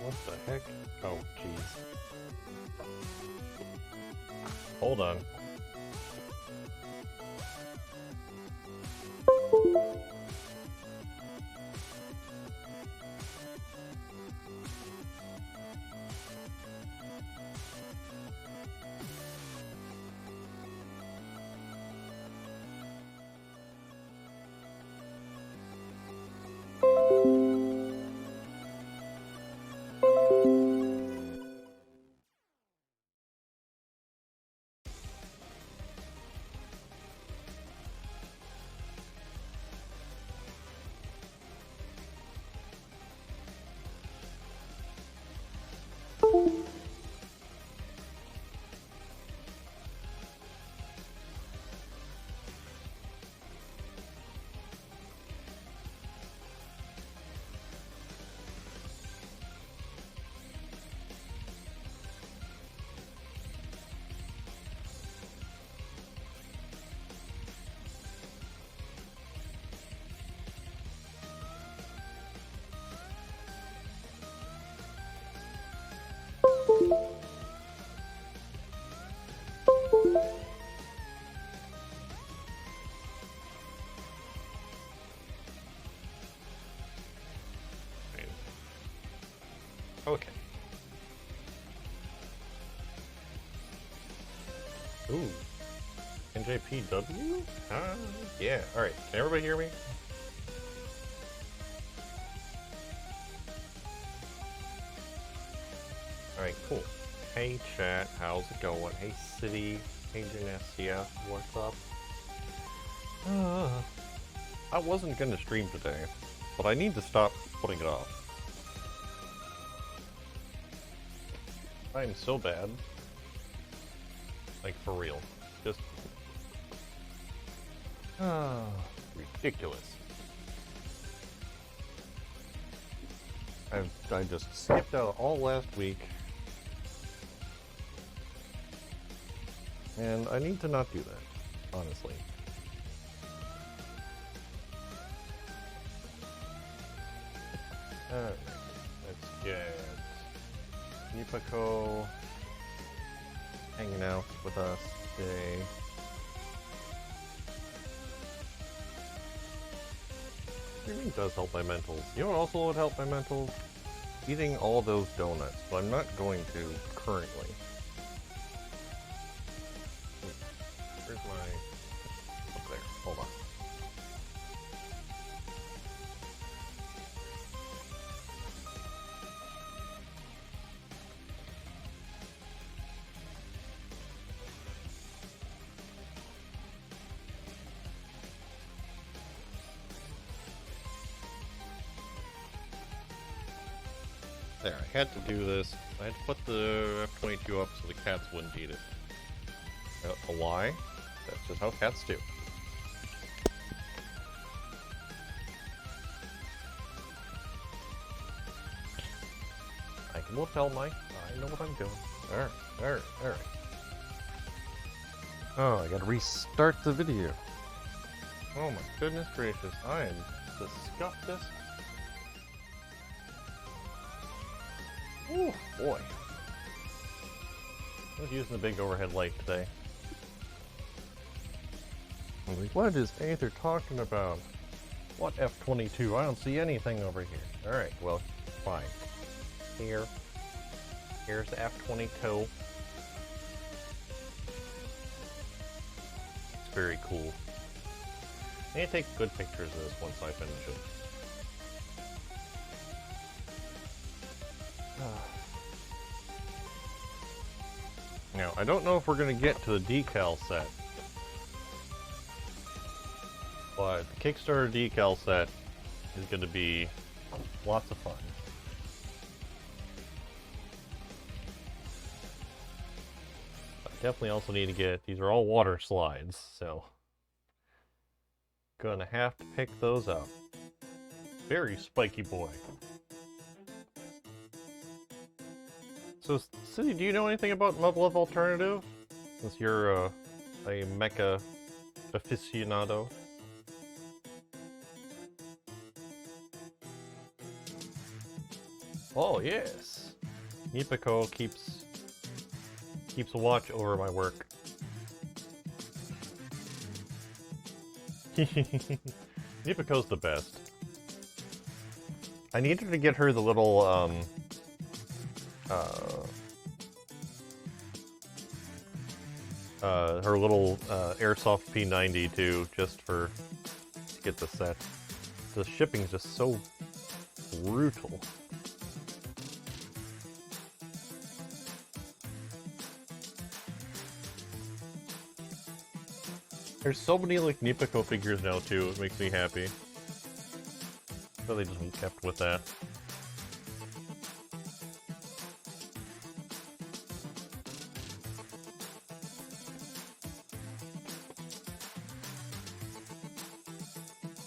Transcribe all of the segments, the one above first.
What the heck? Oh, jeez. Hold on. Okay. Ooh. NJPW? Yeah. Alright. Can everybody hear me? Alright, cool. Hey chat, how's it going? Hey City, hey Genesia, what's up? I wasn't gonna stream today, but I need to stop putting it off. I'm so bad. Like, for real. Just... ridiculous. I just skipped out all last week. And I need to not do that, honestly. Alright, let's get Yipako hanging out with us today. Streaming does help my mentals. You know what also would help my mentals? Eating all those donuts, but I'm not going to currently. Where's my... up there, hold on. There, I had to do this. I had to put the F-22 up so the cats wouldn't eat it. Why? That's just how cats do. I can lapel mic. I know what I'm doing. Alright, alright, alright. Oh, I gotta restart the video. Oh my goodness gracious, I am the scuffedest. Oh boy. I was using the big overhead light today. I'm like, what is Aether talking about? What F-22? I don't see anything over here. Alright, well, fine. Here's the F-22. It's very cool. I need to take good pictures of this once I finish it. Now, I don't know if we're going to get to the decal set, but the Kickstarter decal set is going to be lots of fun. I definitely also need to get, these are all water slides, so gonna have to pick those up. Very spiky boy. So, City, do you know anything about muv-luv alternative? Since you're a mecha aficionado. Oh yes. Nipiko keeps a watch over my work. Nipiko's the best. I needed to get her the little her little airsoft P90 too, just to get the set. The shipping's just so brutal. There's so many like Nipiko figures now too, it makes me happy. So they just kept with that.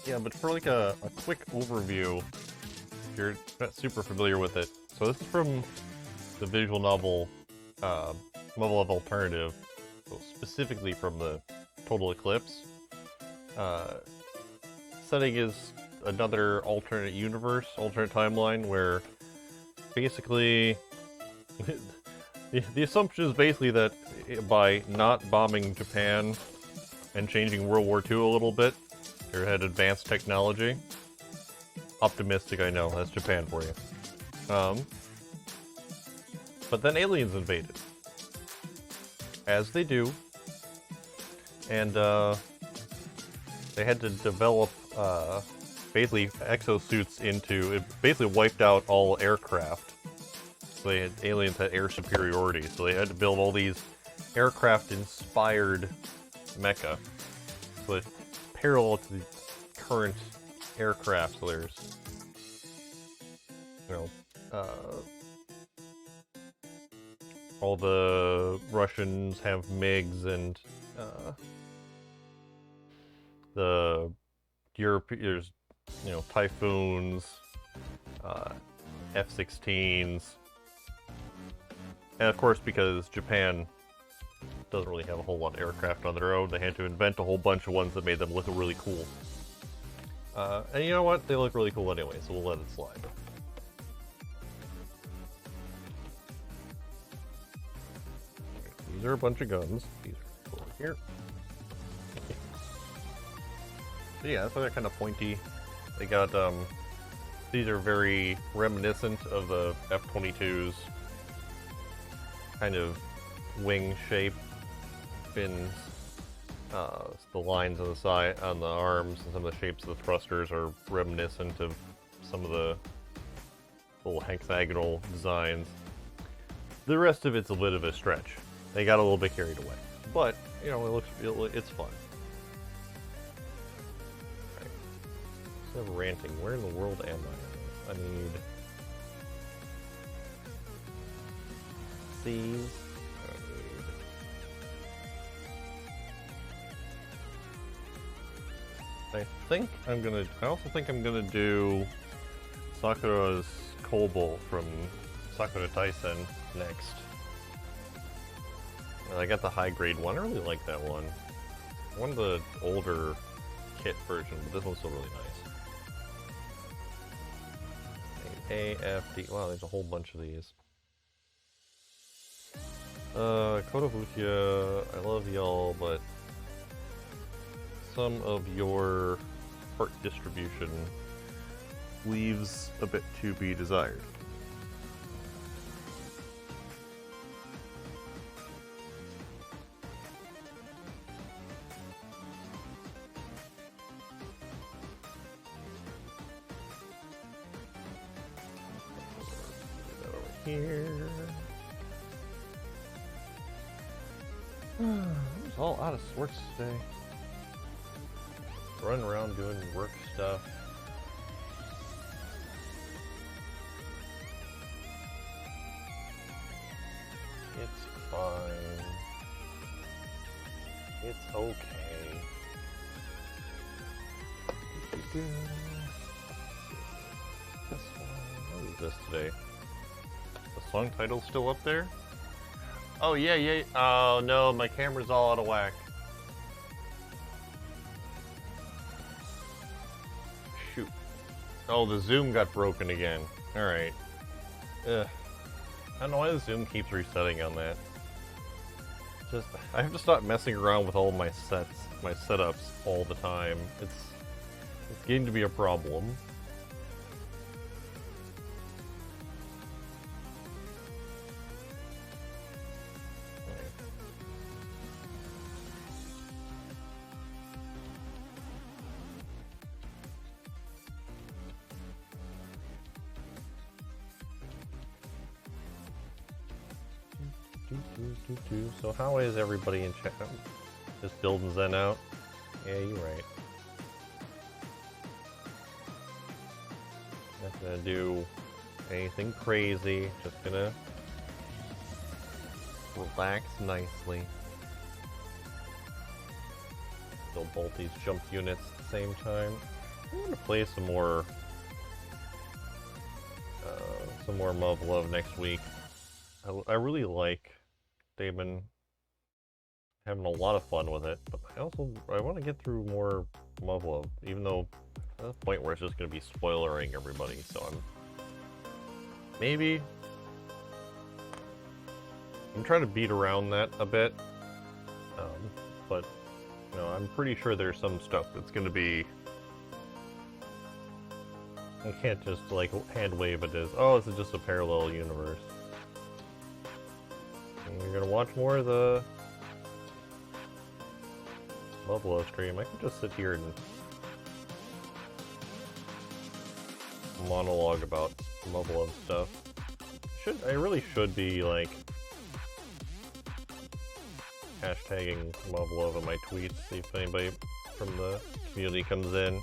Yeah, but for like a quick overview, if you're not super familiar with it, so this is from the visual novel muv-luv Alternative, so specifically from the Total Eclipse. Setting is another alternate universe, alternate timeline, where basically the assumption is basically that by not bombing Japan and changing World War II a little bit, they had advanced technology. Optimistic, I know, that's Japan for you. But then aliens invaded. As they do. And they had to develop basically exosuits into, it basically wiped out all aircraft. So aliens had air superiority, so they had to build all these aircraft-inspired mecha. So it's parallel to the current aircraft, so there's, you know, all the Russians have MiGs and the there's, you know, Typhoons, F-16s, and of course because Japan doesn't really have a whole lot of aircraft on their own, they had to invent a whole bunch of ones that made them look really cool. And you know what? They look really cool anyway, so we'll let it slide. These are a bunch of guns. These are over here. So yeah, that's why they're kind of pointy. They got, these are very reminiscent of the F-22's kind of wing shape. Fins, the lines on the side, on the arms, and some of the shapes of the thrusters are reminiscent of some of the little hexagonal designs. The rest of it's a bit of a stretch. They got a little bit carried away, but you know, it's fun. Right. Instead of ranting, where in the world am I? I need C's. I also think I'm gonna do Sakura's Cobalt from Sakura Taisen next. I got the high grade one, I really like that one. One of the older kit version, but this one's still really nice. A, F, D, wow, there's a whole bunch of these. Kotobukiya, I love y'all, but some of your part distribution leaves a bit to be desired. Put that over here. I'm just all out of sorts today. Run around doing work stuff. It's fine. It's okay. This one. What is this today? The song title's still up there? Oh yeah, yeah. Oh no, my camera's all out of whack. Oh, the zoom got broken again. Alright. Ugh. I don't know why the zoom keeps resetting on that. Just, I have to stop messing around with all my setups all the time. It's getting to be a problem. So how is everybody in chat? Just building Zen out? Yeah, you're right. Not gonna do anything crazy, just gonna relax nicely. Still bolt these jump units at the same time. I'm gonna play some more muv-luv next week. I really like. They've been having a lot of fun with it, but I want to get through more muv-luv, even though at the point where it's just going to be spoilering everybody. So I'm trying to beat around that a bit, but you know, I'm pretty sure there's some stuff that's going to be. I can't just like hand wave it as, oh, this is just a parallel universe. And you're gonna watch more of the muv-luv stream. I could just sit here and monologue about muv-luv stuff. I really should be like hashtagging muv-luv in my tweets, see if anybody from the community comes in.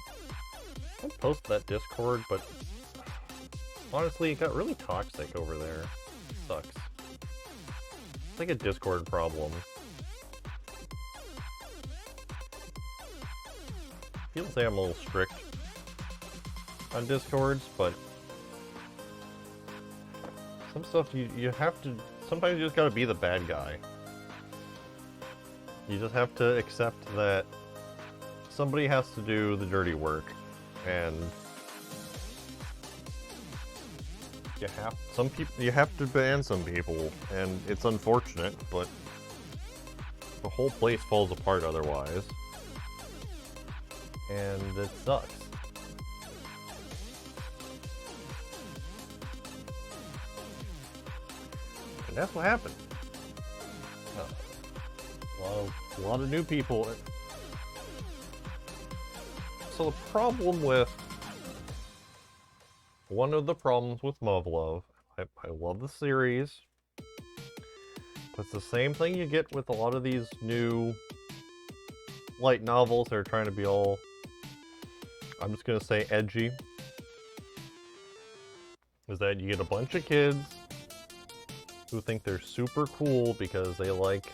I post that Discord, but honestly, it got really toxic over there. It sucks. It's like a Discord problem. People say I'm a little strict on Discords, but some stuff you have to. Sometimes you just gotta be the bad guy. You just have to accept that somebody has to do the dirty work. And you have to ban some people, and it's unfortunate, but the whole place falls apart otherwise. And it sucks. And that's what happened. A lot of new people. So the problem with one of the problems with muv-luv, I love the series, but it's the same thing you get with a lot of these new light novels that are trying to be all, I'm just gonna say, edgy, is that you get a bunch of kids who think they're super cool because they like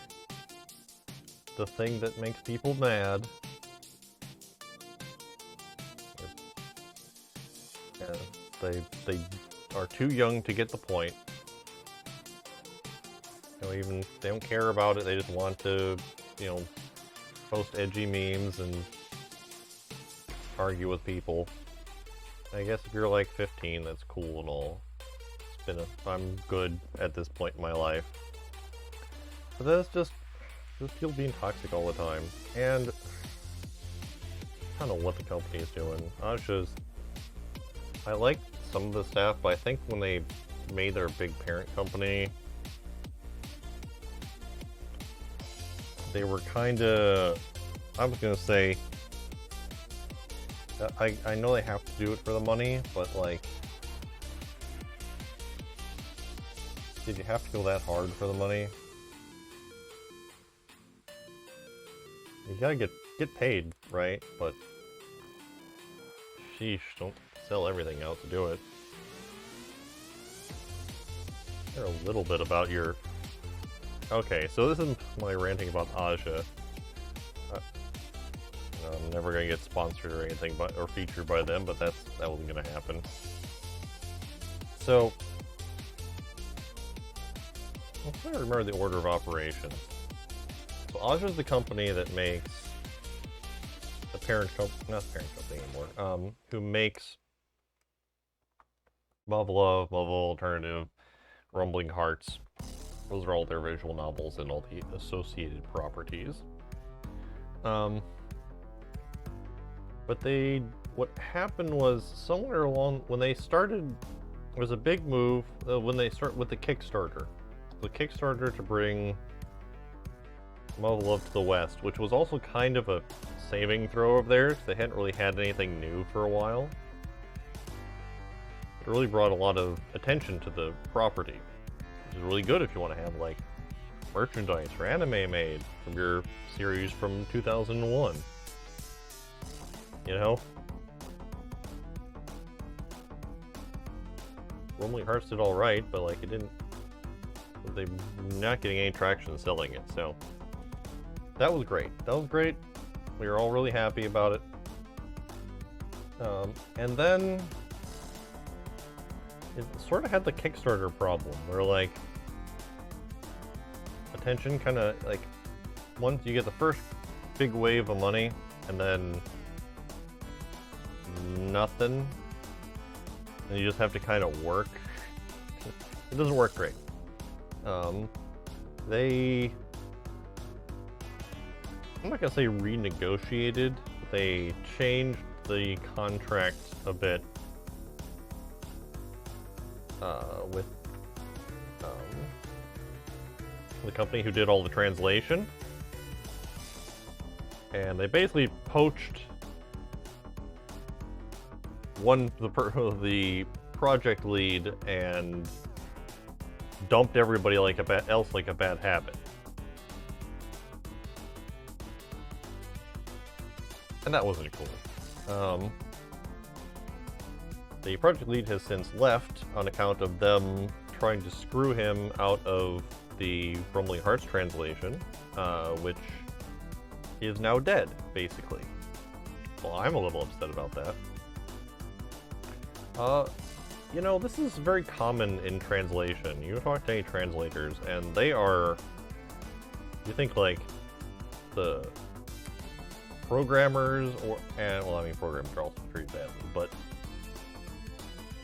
the thing that makes people mad. They are too young to get the point. You know, they don't care about it. They just want to, you know, post edgy memes and argue with people. I guess if you're like 15, that's cool and all. I'm good at this point in my life. But that's just people being toxic all the time. And I don't know what the company is doing. I like some of the staff, but I think when they made their big parent company, they were kinda, I was gonna say, I know they have to do it for the money, but like, did you have to go that hard for the money? You gotta get paid, right? But sheesh, don't sell everything out to do it. Hear a little bit about your... Okay, so this is my ranting about Aja. I'm never gonna get sponsored or anything, or featured by them, but that wasn't gonna happen. So, I'm trying to remember the order of operations. So Aja is the company that makes the parent company, not the parent company anymore, who makes muv-luv, muv alternative, Rumbling Hearts. Those are all their visual novels and all the associated properties. But what happened was somewhere along when they started, there was a big move when they start with the Kickstarter. The Kickstarter to bring muv-luv to the West, which was also kind of a saving throw of theirs. They hadn't really had anything new for a while. It really brought a lot of attention to the property, which is really good if you want to have like merchandise or anime made from your series from 2001. You know? Rumbling Hearts did alright, but like it didn't. They're not getting any traction selling it, so that was great. That was great. We were all really happy about it. And then it sort of had the Kickstarter problem, where like attention kind of like once you get the first big wave of money and then nothing, and you just have to kind of work. It doesn't work great. I'm not gonna say renegotiated, but they changed the contract a bit with the company who did all the translation, and they basically poached the project lead and dumped everybody like a bad habit. And that wasn't cool. The project lead has since left on account of them trying to screw him out of the Rumbling Hearts translation, which is now dead, basically. Well, I'm a little upset about that. You know, this is very common in translation. You talk to any translators, and they are... You think, like, the programmers, well, I mean, programmers are also treated badly, but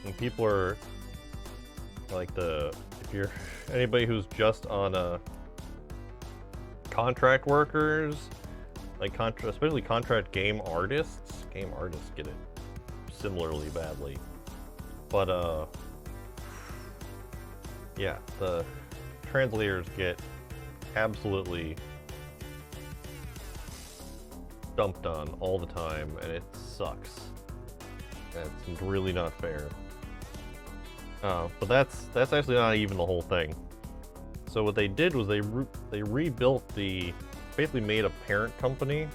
when people are, like, if you're anybody who's just on contract workers, like, especially contract game artists get it similarly badly. But, yeah, the translators get absolutely dumped on all the time, and it sucks. It's really not fair. But that's actually not even the whole thing. So what they did was they rebuilt basically made a parent company.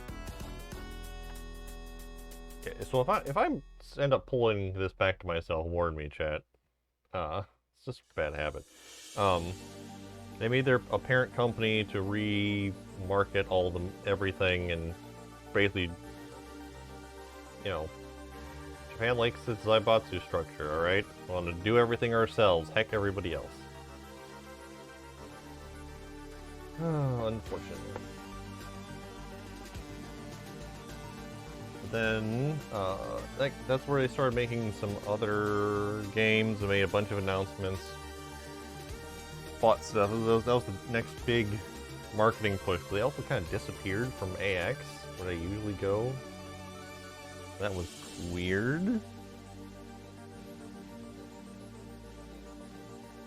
Okay, so if I end up pulling this back to myself, warn me, chat. It's just a bad habit. They made a parent company to re-market everything, and basically, you know, Japan likes its Zaibatsu structure, alright? We want to do everything ourselves, heck everybody else. Unfortunately. Then, that's where they started making some other games and made a bunch of announcements. Bought stuff. That was the next big marketing push. They also kind of disappeared from AX, where they usually go. That was weird.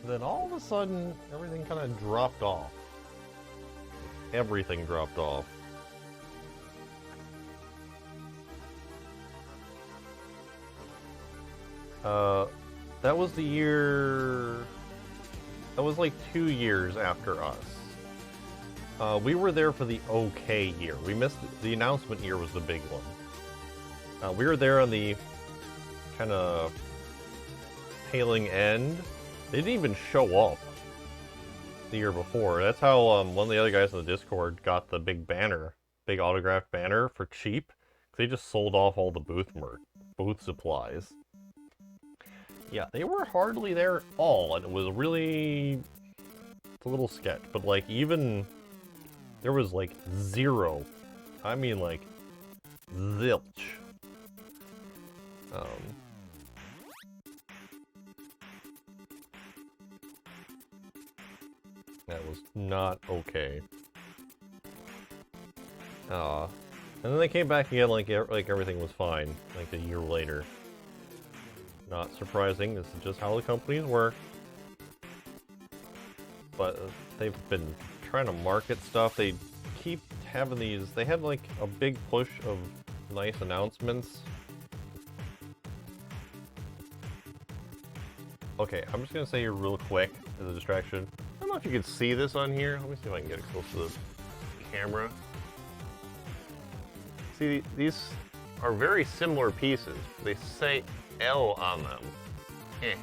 Then all of a sudden, everything kind of dropped off. Everything dropped off. That was the year... That was like 2 years after us. We were there for the OK year. We missed the announcement year was the big one. We were there on the kind of tailing end. They didn't even show up the year before. That's how one of the other guys in the Discord got the big banner, big autographed banner for cheap. They just sold off all the booth supplies. Yeah, they were hardly there at all, and it was really... It's a little sketch, but like even... There was like zero. I mean like... Zilch. That was not okay. And then they came back again like everything was fine, like a year later. Not surprising, this is just how the companies work. But they've been trying to market stuff. They keep having these, they had like a big push of nice announcements. Okay, I'm just gonna say here real quick as a distraction. I don't know if you can see this on here. Let me see if I can get it close to the camera. See, these are very similar pieces. They say L on them. Eh.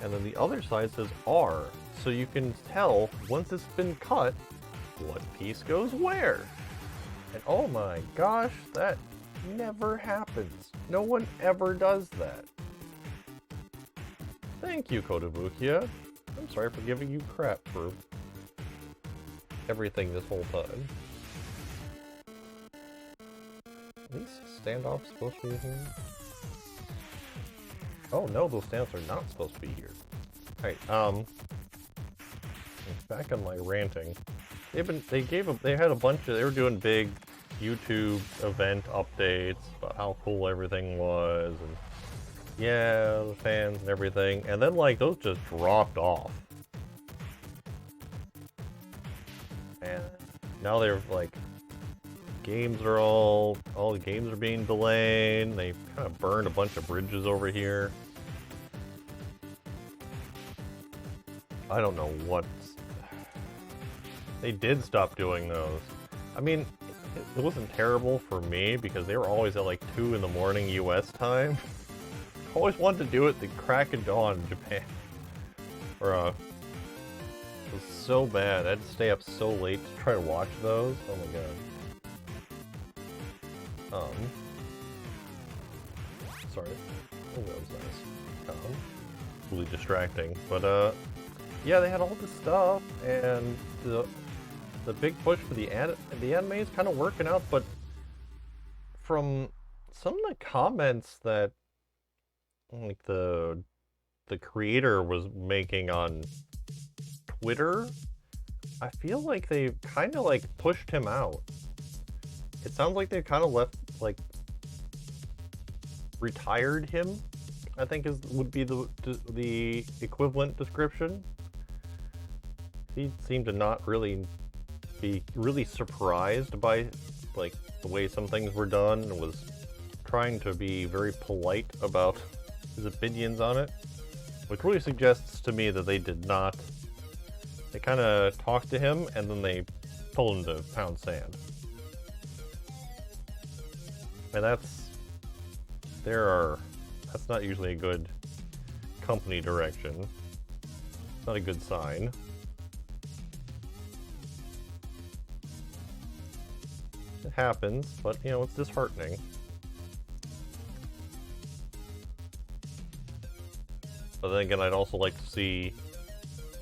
And then the other side says R, so you can tell once it's been cut what piece goes where. And oh my gosh, that never happens. No one ever does that. Thank you, Kotobukiya. I'm sorry for giving you crap for everything this whole time. Are these standoffs supposed to be here? Oh no, those standoffs are not supposed to be here. Alright, back on my ranting. They were doing big YouTube event updates about how cool everything was, and yeah, the fans and everything, and then like those just dropped off. And now they're like, all the games are being delayed. They kind of burned a bunch of bridges over here. I don't know what. They did stop doing those. I mean, it wasn't terrible for me because they were always at like 2 in the morning US time. I always wanted to do it the crack of dawn in Japan. Or, it was so bad. I had to stay up so late to try to watch those. Oh my god. Sorry. Oh, that was nice. Really distracting. But, yeah, they had all this stuff, and the big push for the anime is kind of working out, but from some of the comments that, like, the creator was making on Twitter, I feel like they kind of, like, pushed him out. It sounds like they kind of left, like, retired him, I think would be the equivalent description. He seemed to not really be surprised by, like, the way some things were done, and was trying to be very polite about his opinions on it, which really suggests to me that they did not. They kind of talked to him, and then they told him to pound sand. And that's not usually a good company direction. It's not a good sign. It happens, but you know, it's disheartening. But then again, I'd also like to see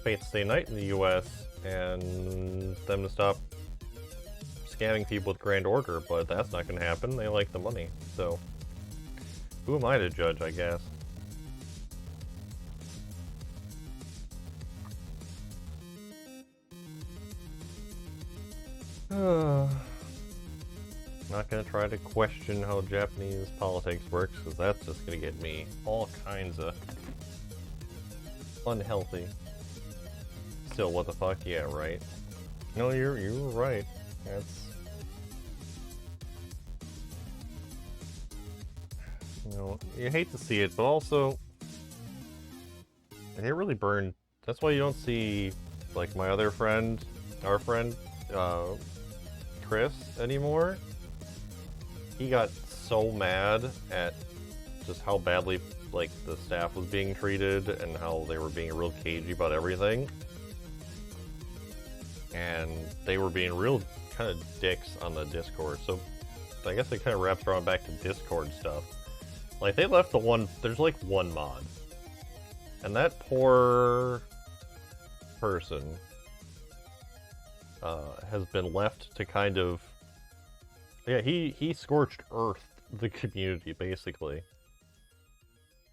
Fate Stay Night in the US and them to stop scamming people with Grand Order, but that's not going to happen. They like the money, so who am I to judge, I guess? Not going to try to question how Japanese politics works, because that's just going to get me all kinds of unhealthy. Still, what the fuck? Yeah, right. No, you were right. That's, you know, you hate to see it, but also they really burned. That's why you don't see, like, my other friend, our friend, Chris, anymore. He got so mad at just how badly, like, the staff was being treated and how they were being real cagey about everything. And they were being real kind of dicks on the Discord. So I guess it kind of wraps around back to Discord stuff. Like, they left there's like one mod. And that poor person has been left to kind of, yeah, he scorched earth the community, basically.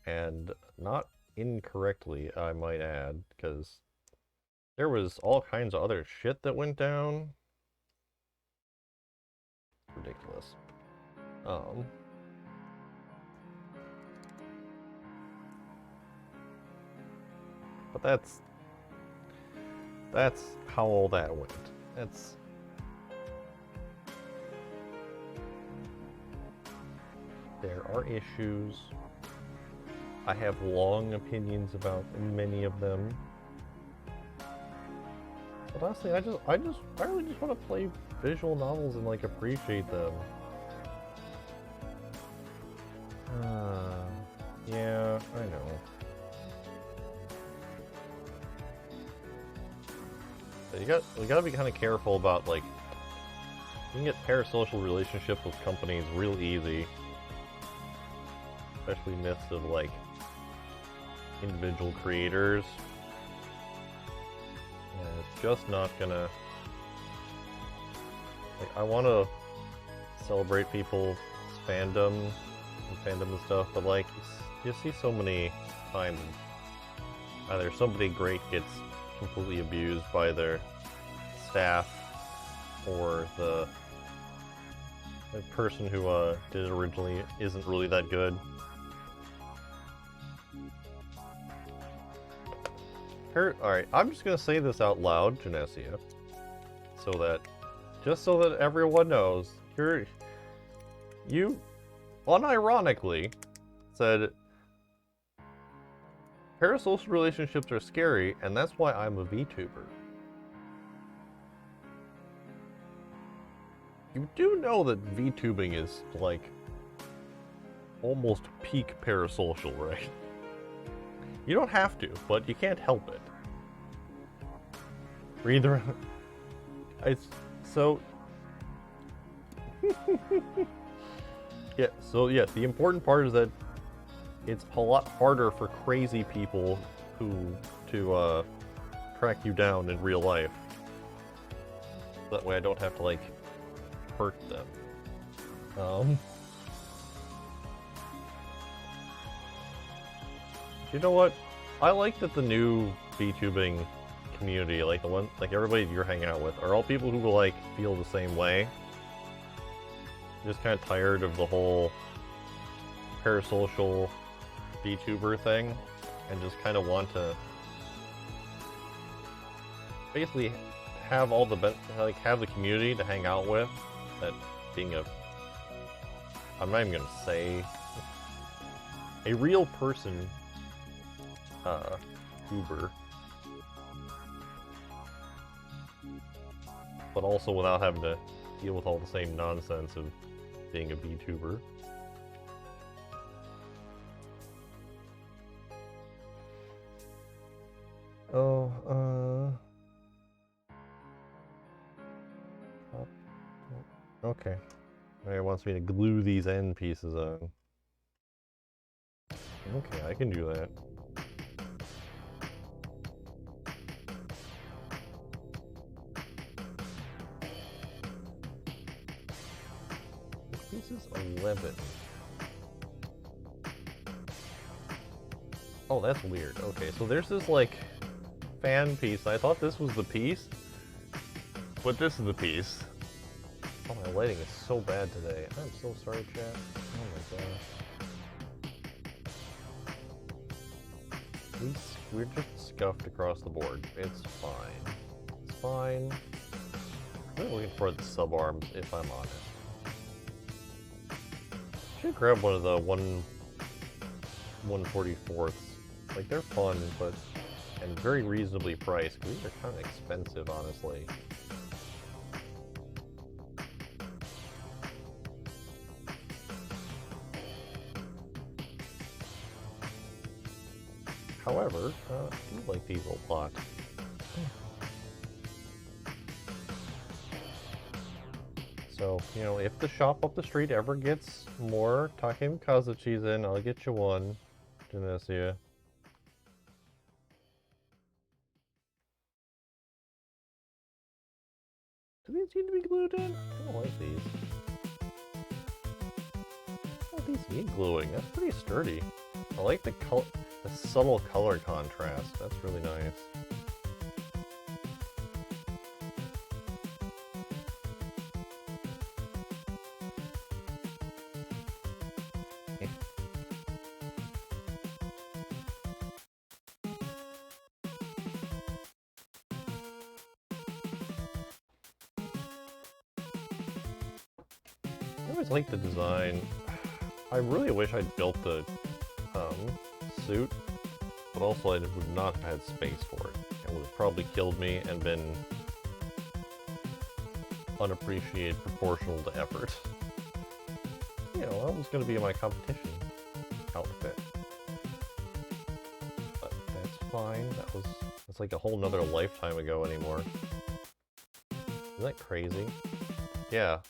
And not incorrectly, I might add, because There was all kinds of other shit that went down. Ridiculous. But that's how all that went. There are issues. I have long opinions about many of them. But honestly, I really just want to play visual novels and like appreciate them. Yeah, I know. But we gotta be kind of careful about like, you can get parasocial relationships with companies real easy. Especially midst of like individual creators. And it's just not gonna, like, I want to celebrate people's fandom and stuff, but like, you see so many times either somebody great gets completely abused by their staff, or the person who did it originally isn't really that good. Alright, I'm just gonna say this out loud, Genesia, just so that everyone knows, you unironically said parasocial relationships are scary, and that's why I'm a VTuber. You do know that VTubing is, like, almost peak parasocial, right? You don't have to, but you can't help it. Read the... Yeah, the important part is that it's a lot harder for crazy people to track you down in real life. That way I don't have to, like, hurt them. You know what? I like that the new VTubing community, like the one, like everybody you're hanging out with, are all people who like feel the same way. Just kind of tired of the whole parasocial VTuber thing, and just kind of want to basically have all the have the community to hang out with. That being I'm not even gonna say a real person. Uber, but also without having to deal with all the same nonsense of being a VTuber. Okay. It wants me to glue these end pieces on. Okay, I can do that. This is 11. Oh, that's weird. Okay, so there's this, like, fan piece. I thought this was the piece, but this is the piece. Oh, my lighting is so bad today. I'm so sorry, chat. Oh my gosh. We're just scuffed across the board. It's fine. It's fine. I'm really looking for the sub-arms, if I'm honest. Should grab one of the 1/44ths. Like, they're fun, but and very reasonably priced. These are kind of expensive, honestly. However, I do like these a lot. So, you know, if the shop up the street ever gets more Takem Kazuchis in, I'll get you one, Genesia. Do these need to be glued in? I don't like these. Oh, these need gluing. That's pretty sturdy. I like the subtle color contrast. That's really nice. always liked the design. I really wish I'd built the suit, but also I would not have had space for it. It would have probably killed me and been unappreciated proportional to effort. You know, that was going to be my competition outfit. But that's fine. That's like a whole nother lifetime ago anymore. Isn't that crazy? Yeah.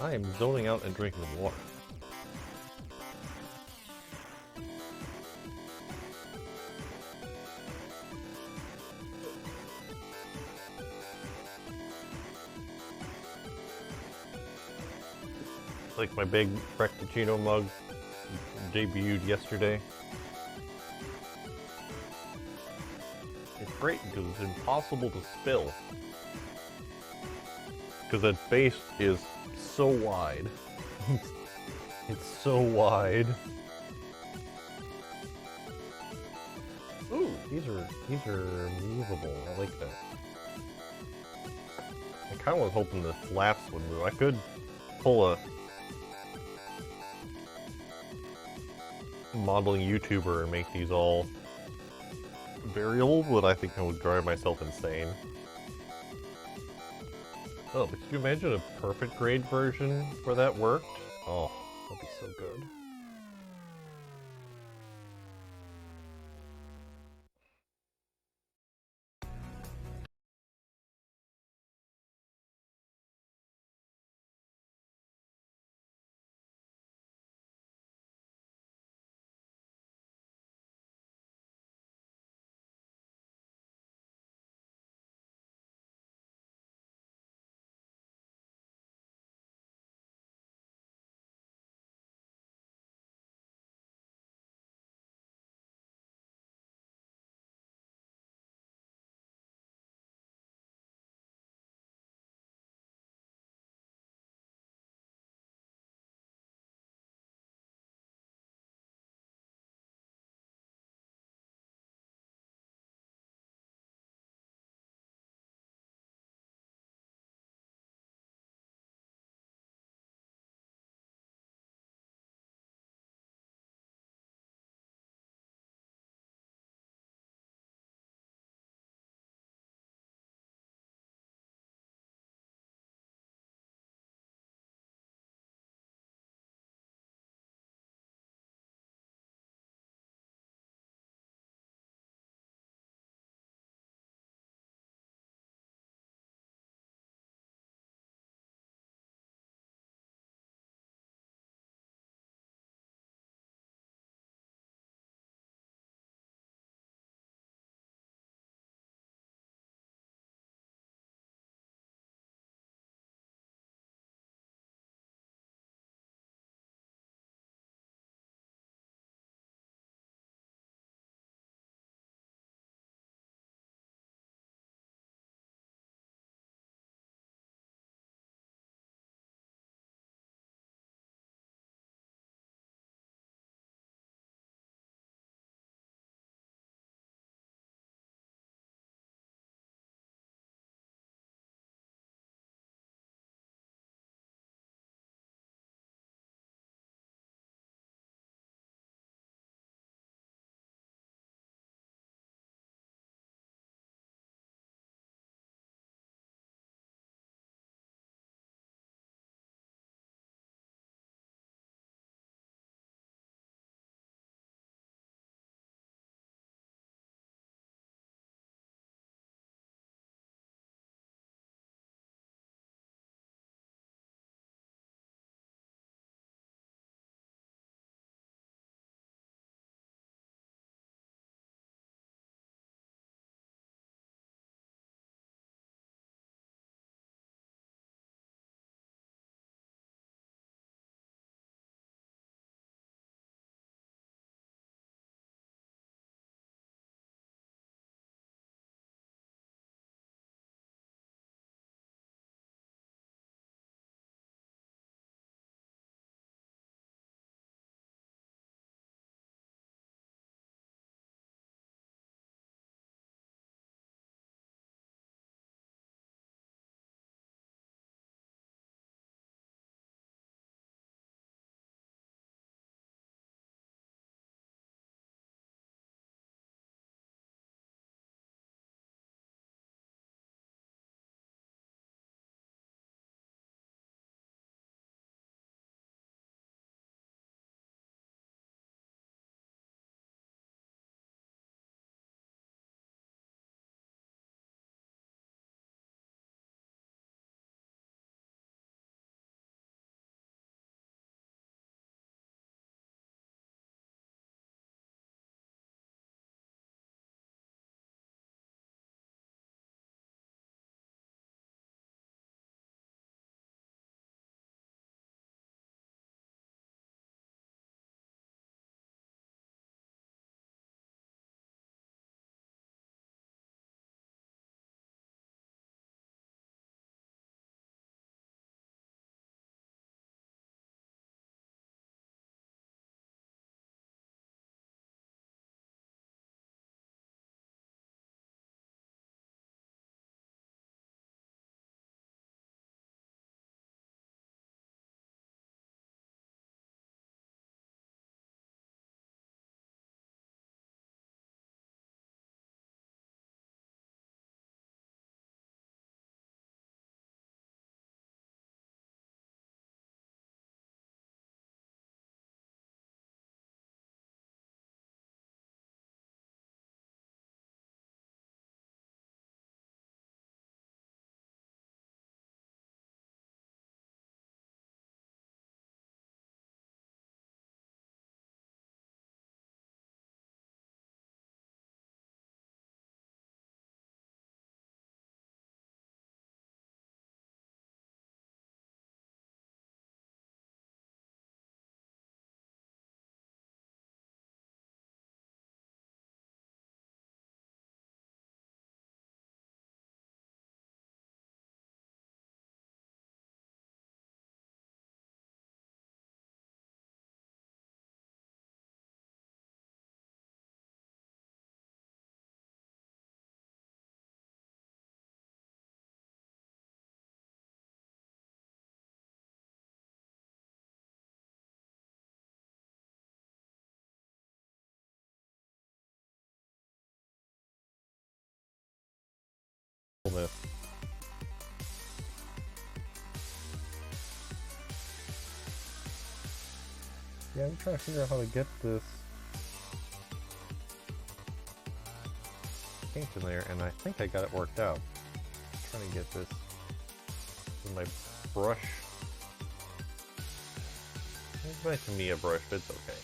I am zoning out and drinking water. Like my big Frappuccino mug debuted yesterday. It's great because it's impossible to spill. Because that base is so wide. It's so wide. Ooh, these are movable. I like that. I kind of was hoping the flaps would move. I could pull a modeling YouTuber and make these all variable, but I think I would drive myself insane. Oh, but could you imagine a perfect grade version where that worked? Oh, that'd be so good. Yeah, I'm trying to figure out how to get this paint in there, and I think I got it worked out. I'm trying to get this with my brush. It's nice to me a brush, but it's okay.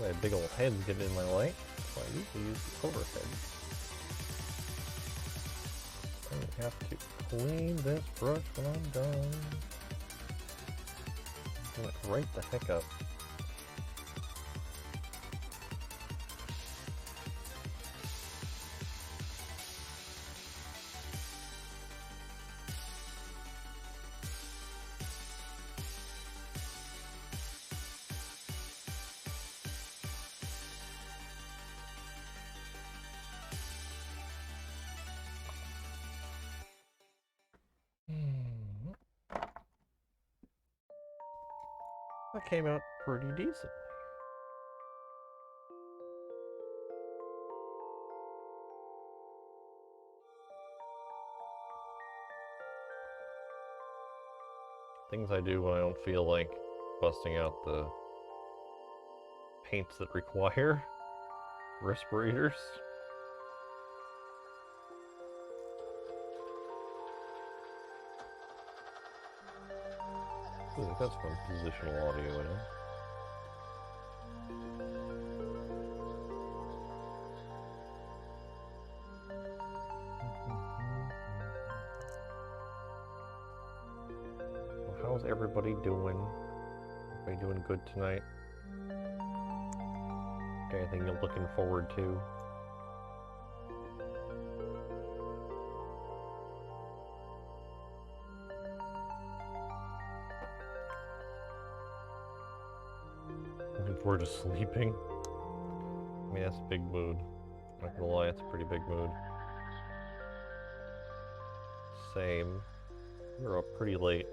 I have big old heads getting in my light, so I usually use the overhead. I have to clean this brush when I'm done. Do it right the heck up. That came out pretty decent. Things I do when I don't feel like busting out the paints that require respirators. Ooh, that's fun positional audio in it. Well, how's everybody doing? Everybody doing good tonight? Anything you're looking forward to? Looking forward to sleeping? I mean, that's a big mood. Not gonna lie, it's a pretty big mood. Same. We were up pretty late.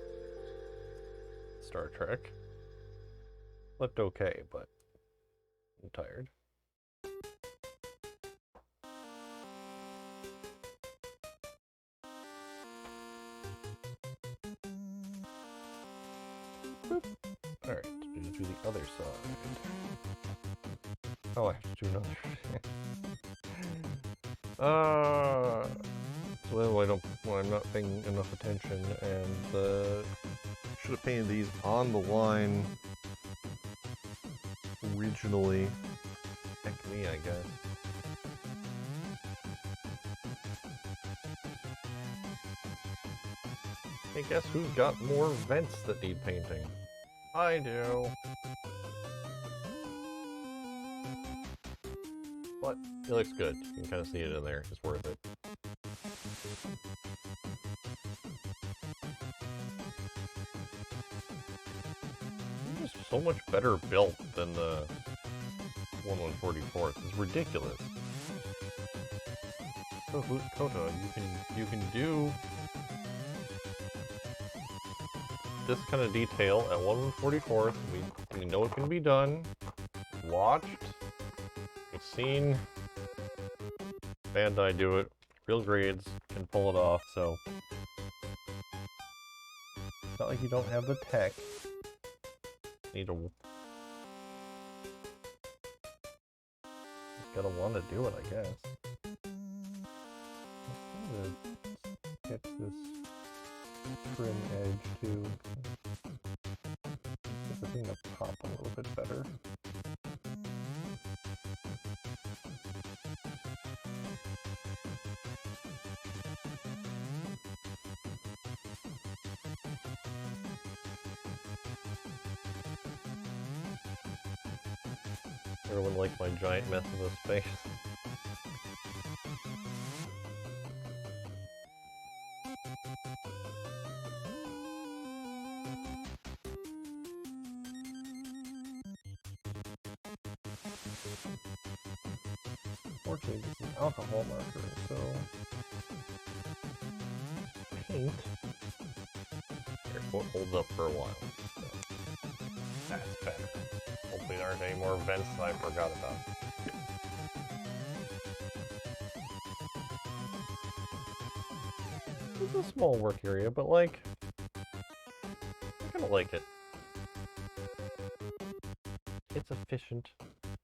Star Trek. Slept okay, but I'm tired. Boop. Alright, let's do the other side. Oh, I have to do another. So when I'm not paying enough attention, and should have painted these on the line originally. Heck me, I guess. Hey, guess who's got more vents that need painting? I do. But it looks good. You can kind of see it in there. It's worth it. It's just so much better built than the 1/144th. It's ridiculous. So Koto, you can do this kind of detail at 1/144th. We know it can be done. Watched. We've seen Bandai do it. Real grades can pull it off, so it's not like you don't have the tech. Need to just gotta want to do it, I guess. I'm gonna get this trim edge too. Get the thing to pop a little bit better. Everyone likes my giant mess of a space. Fortunately, this is an alcohol marker, so paint holds up for a while. So that's better. Hopefully there aren't any more vents that I forgot about. It's a small work area, but like, I kind of like it. It's efficient.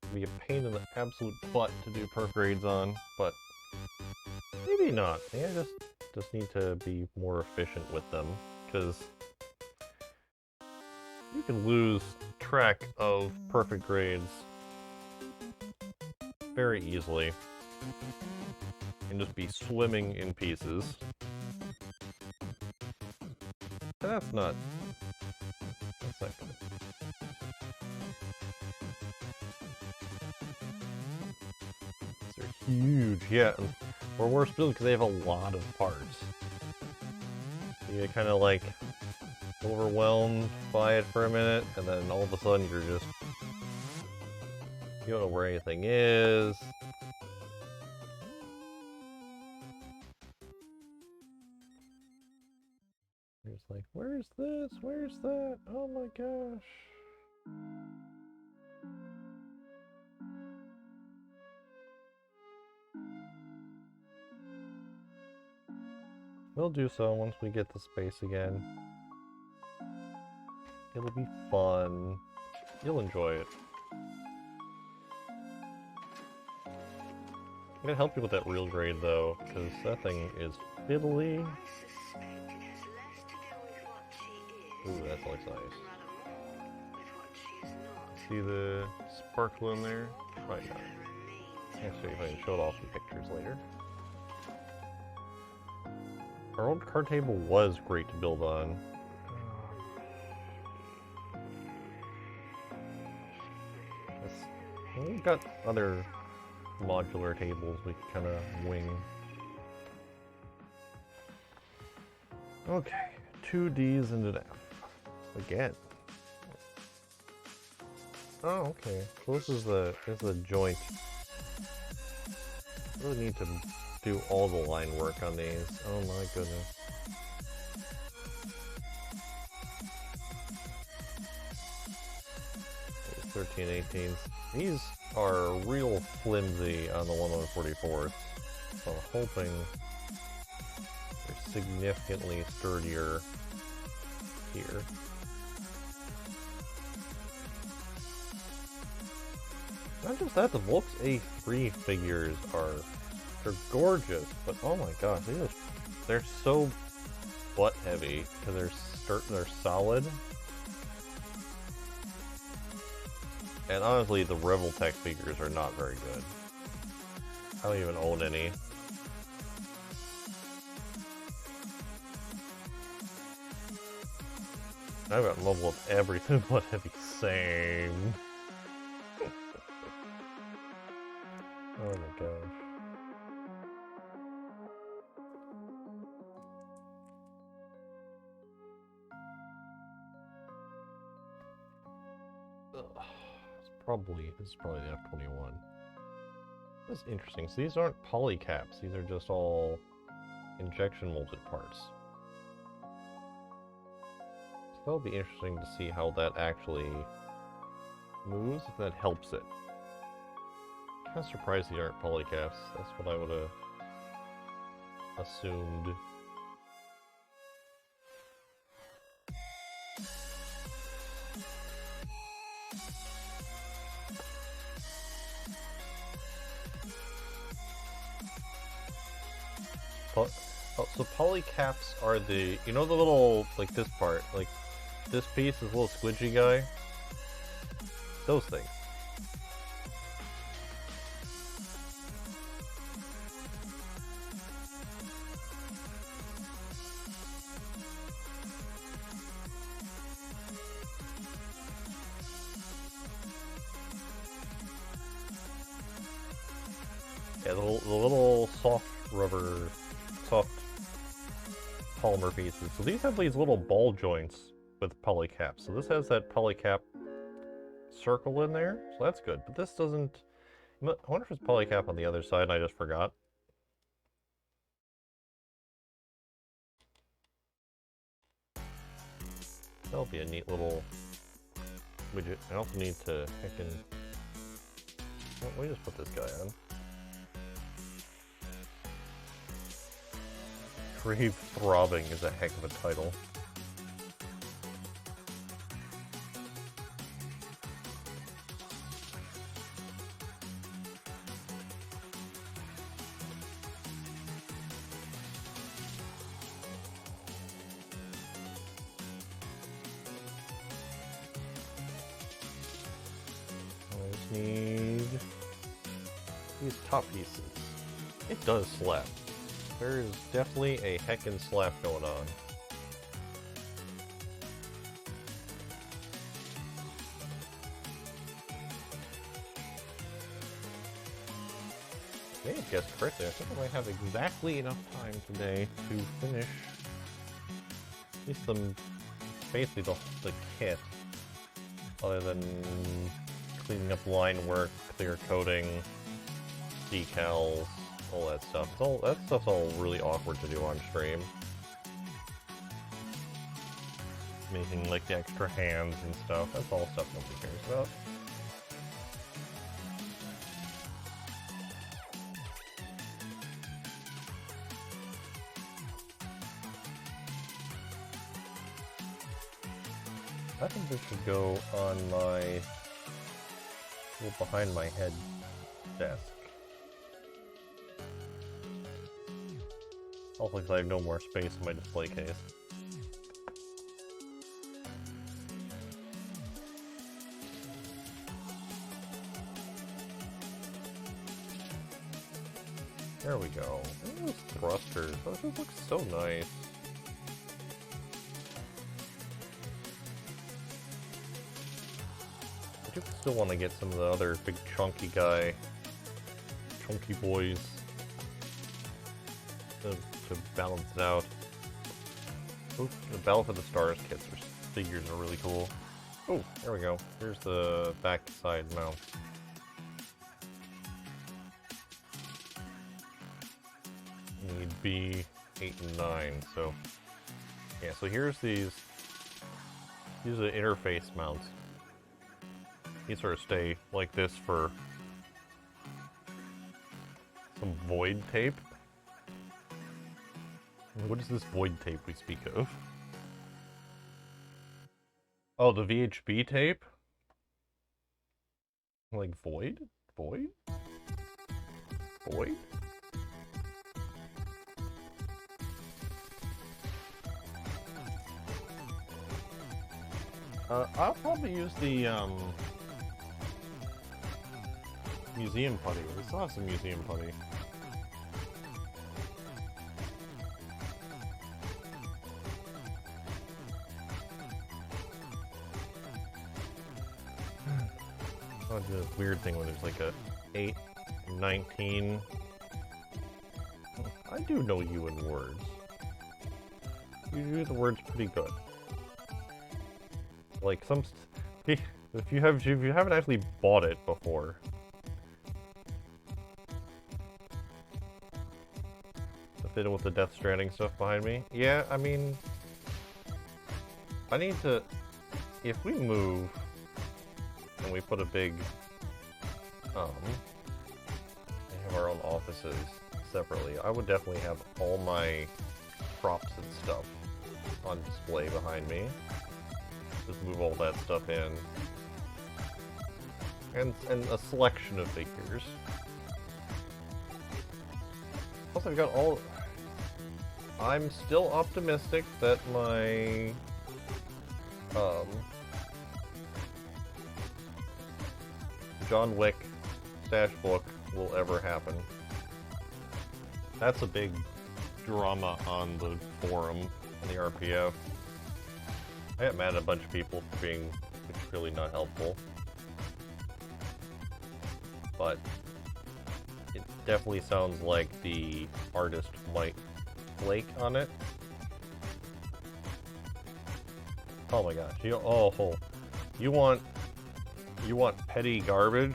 It'd be a pain in the absolute butt to do perk grades on, but maybe not. Maybe I just need to be more efficient with them, because you can lose track of perfect grades very easily and just be swimming in pieces. That's not good. They're huge, yeah. Or worse still, because they have a lot of parts. You get kind of like overwhelmed by it for a minute, and then all of a sudden you're just... You don't know where anything is. It's like, where's this? Where's that? Oh my gosh. We'll do so once we get the space again. It'll be fun. You'll enjoy it. I'm gonna help you with that real grade though, because that thing is fiddly. Ooh, that looks nice. See the sparkle in there? Probably not. I'll see if I can show it off in pictures later. Our old card table was great to build on. We've got other modular tables we can kind of wing. Okay, 2 Ds and an F. Again. Oh, okay. So this is the joint. Really need to do all the line work on these. Oh my goodness. These 1318s. These are real flimsy on the 1144s. So I'm hoping they're significantly sturdier here. Not just that, the Volks A3 figures they're gorgeous, but oh my gosh, they're so butt heavy because they're solid. And honestly, the Rebel Tech figures are not very good. I don't even own any. I've got level up everything but heavy. Same. Oh my gosh. This is probably the F-21. That's interesting. So these aren't polycaps. These are just all injection molded parts. So that'll be interesting to see how that actually moves, if that helps it. I'm kind of surprised these aren't polycaps. That's what I would have assumed. Oh, so polycaps are the, you know the little, like this part, like this piece, this little squidgy guy? Those things. Yeah, the little soft polymer pieces. So these have these little ball joints with polycaps. So this has that polycap circle in there, so that's good. But this doesn't... I wonder if it's polycap on the other side and I just forgot. That'll be a neat little widget. I also need to heckin'... Well, let me just put this guy on. Grave Throbbing is a heck of a title. I just need these top pieces. It does slap. There is definitely a heckin' slap going on. I may have guessed correctly. I think I might have exactly enough time today to finish at least basically the kit, other than cleaning up line work, clear coating, decals, all that stuff. That stuff's all really awkward to do on stream. Making like the extra hands and stuff. That's all stuff nobody cares about. I think this should go on my little behind my head desk. Also, because I have no more space in my display case. There we go. Those thrusters, those just look so nice. I do still want to get some of the other big chunky boys to balance it out. Ooh, the Battle for the Stars kits or figures are really cool. Oh, there we go. Here's the back side mount. Need B8 and 9, so yeah, so here's these are the interface mounts. These sort of stay like this for some void tape. What is this void tape we speak of? Oh, the VHB tape? Like void? Void? Void? I'll probably use the museum putty. We still have some museum putty. I'll do this weird thing when there's like a 8, 19. I do know you in words. You do the words pretty good. Like if you haven't actually bought it before. The fiddle with the Death Stranding stuff behind me. Yeah, I mean, I need to. If we move and we put a big, we have our own offices separately, I would definitely have all my props and stuff on display behind me. Just move all that stuff in. And a selection of figures. Plus I've got all... I'm still optimistic that my... John Wick stash book will ever happen. That's a big drama on the forum, on the RPF. I got mad at a bunch of people for being really not helpful. But it definitely sounds like the artist might flake on it. Oh my gosh, you want petty garbage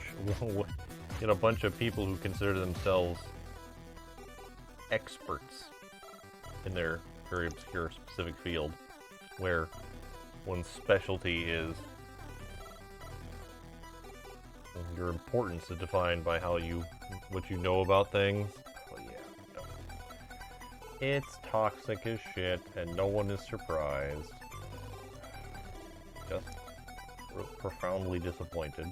in a bunch of people who consider themselves experts in their very obscure specific field, where one's specialty is your importance is defined by what you know about things. Oh yeah, no. It's toxic as shit, and no one is surprised. Just profoundly disappointed.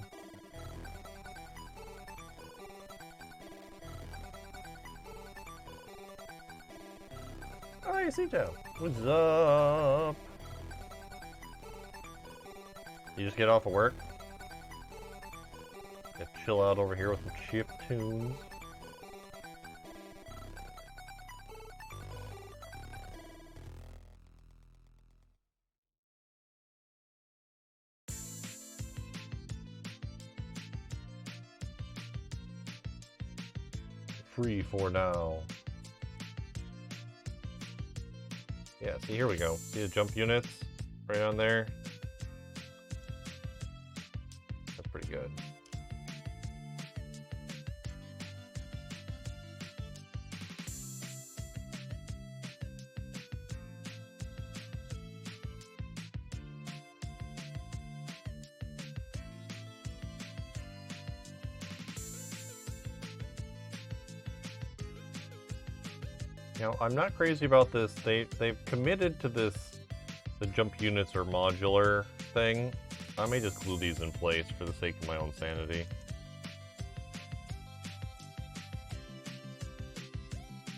Hi, C-Town. What's up? You just get off of work? Get chill out over here with some chip tunes. Free for now. Yeah, see, here we go. See the jump units right on there? That's pretty good. Now, I'm not crazy about this. They've committed to this, the jump units are modular thing. I may just glue these in place for the sake of my own sanity.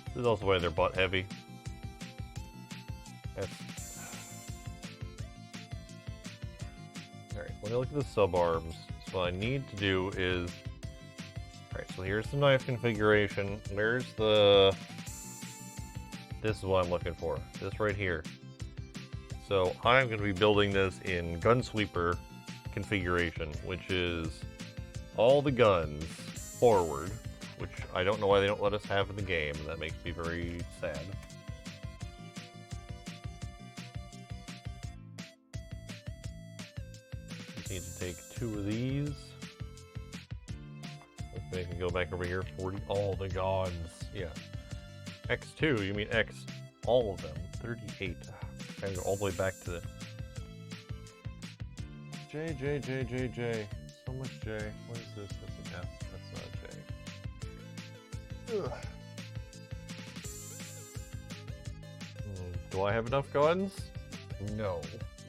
This is also why they're butt heavy. Alright, when I look at the sub-arms, so what I need to do is... Alright, so here's the knife configuration. Where's the... This is what I'm looking for. This right here. So I'm going to be building this in Gunsweeper configuration, which is all the guns forward, which I don't know why they don't let us have in the game, and that makes me very sad. Just need to take 2 of these. Let's make go back over here. 40. All the guns. Yeah. X2, you mean X, all of them. 38. Gotta go all the way back to the... J. So much J. What is this? That's an F. That's not a J. Ugh. Do I have enough guns? No.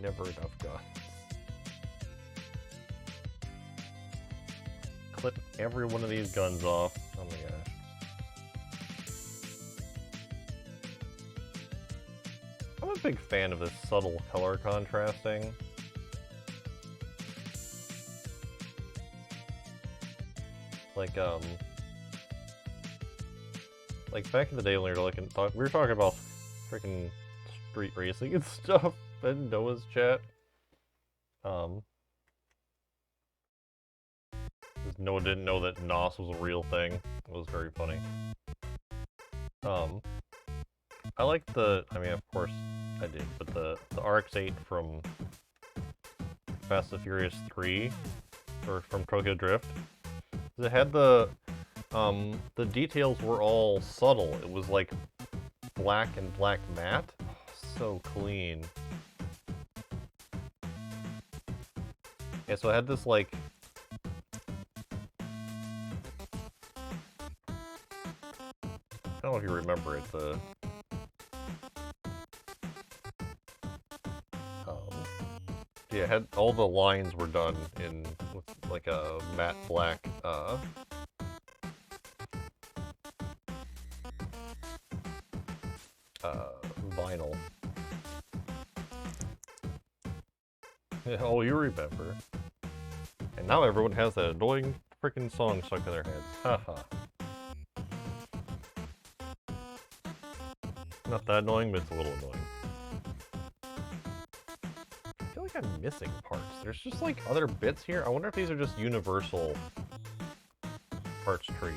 Never enough guns. Clip every one of these guns off. Oh my gosh. I'm a big fan of this subtle color contrasting. Like back in the day when we were talking about freaking street racing and stuff in Noah's chat. Because Noah didn't know that NOS was a real thing. It was very funny. I like I mean, of course I did, but the RX-8 from Fast and Furious 3, or from Tokyo Drift, it had the details were all subtle. It was like black and black matte. So clean. Yeah, so I had this like... I don't know if you remember it, yeah, it had all the lines were done with like a matte black vinyl. Oh, you remember. And now everyone has that annoying freaking song stuck in their heads. Haha. Not that annoying, but it's a little annoying. I feel like I'm missing parts. There's just like other bits here. I wonder if these are just universal parts trees.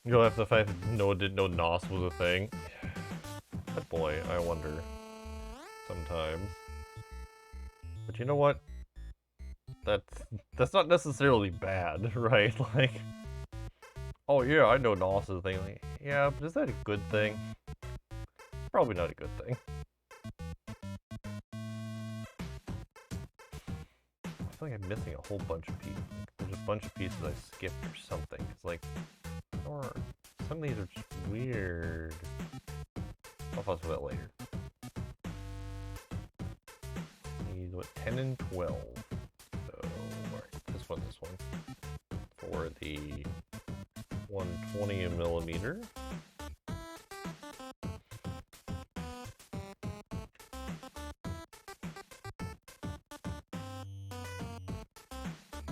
You'll have the fact that Noah didn't know NOS was a thing. But boy, I wonder sometimes. But you know what? That's not necessarily bad, right? Like, oh yeah, I know NOS is a thing. Like, yeah, but is that a good thing? Probably not a good thing. I feel like I'm missing a whole bunch of people. There's a bunch of pieces I skipped or something. It's like, or some of these are just weird. I'll fuss with that later. Need what, 10 and 12. So, alright, this one. For the 120 millimeter.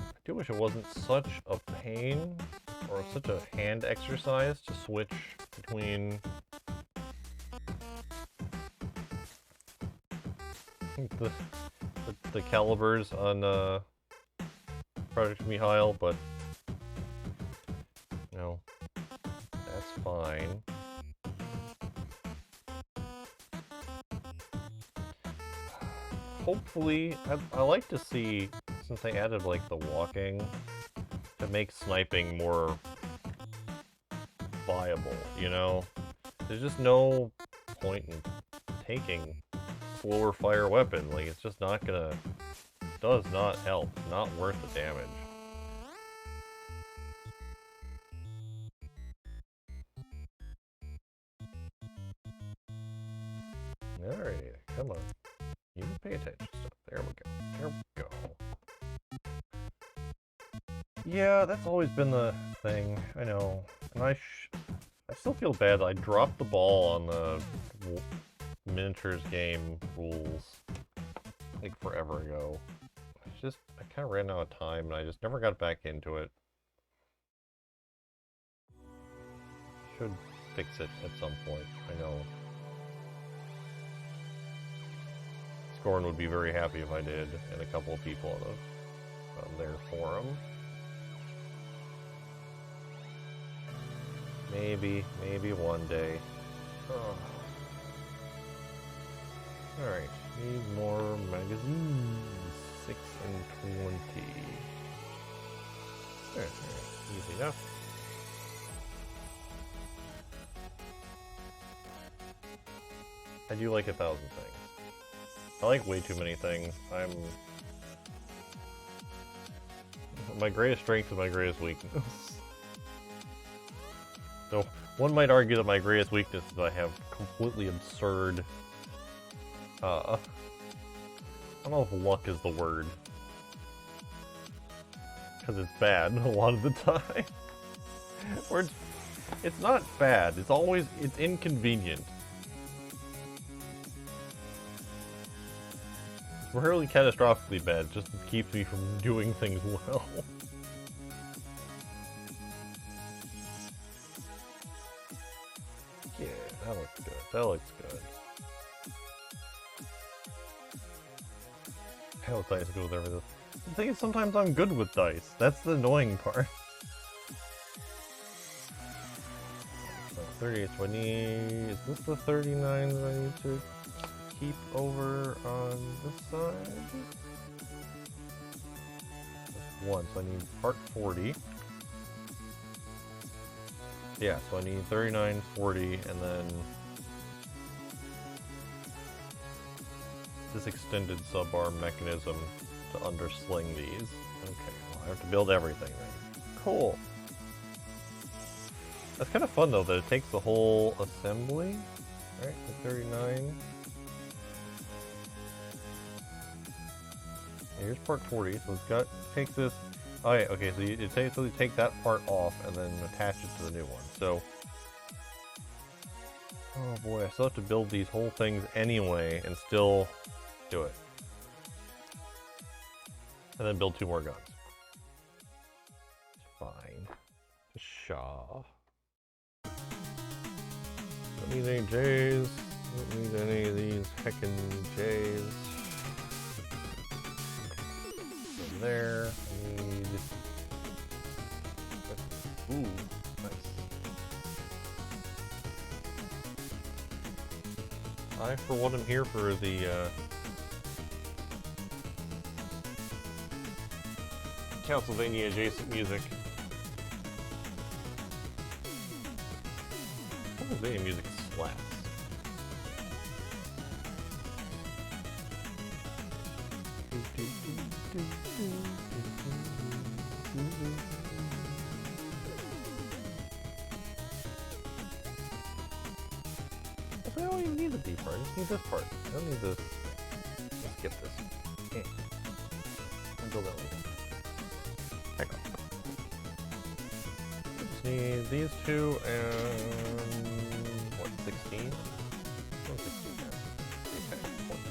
I do wish it wasn't such a pain or such a hand exercise to switch between the calibers on Project Mihail, but no, that's fine. Hopefully, I like to see, since they added like the walking, to make sniping more viable, you know? There's just no point in taking slower fire weapon, like it's just not gonna, does not help, not worth the damage. Alright, come on. You can pay attention to stuff. There we go. There we go. Yeah, that's always been the thing. I know. And I still feel bad. I dropped the ball on the miniatures game rules like forever ago. It's just, I kind of ran out of time and I just never got back into it. Should fix it at some point. I know. Scorn would be very happy if I did, and a couple of people on their forum. Maybe one day. Oh. Alright, need more magazines. 6 and 20. Alright, easy enough. I do like 1,000 things. I like way too many things. My greatest strength is my greatest weakness. So, one might argue that my greatest weakness is that I have completely absurd... I don't know if luck is the word. Because it's bad a lot of the time. Or it's not bad, it's inconvenient. Rarely catastrophically bad, just keeps me from doing things well. Yeah, that looks good. That looks good. Hell, dice go with everything. The thing is, sometimes I'm good with dice. That's the annoying part. 38, 20. Is this the 39 that I need to keep over on this side? That's one, so I need part 40. Yeah, so I need 39, 40, and then this extended sub-arm mechanism to undersling these. Okay, well I have to build everything then. Cool. That's kind of fun though, that it takes the whole assembly. Alright, so 39. Here's part 40, so it's takes this. Oh yeah, okay, so you take that part off and then attach it to the new one. So, oh boy, I still have to build these whole things anyway and still do it. And then build 2 more guns. It's fine. Shaw. Don't need any J's. Don't need any of these heckin' J's. There, I need... Ooh, nice. I, for one, am here for the, Castlevania adjacent music. Castlevania music slaps. don't even need the D part, I just need this part. I don't need this. Let's skip this. Okay. I'll build that later. Hang on. I just need these two and what, 16? 16 now. Okay, 20.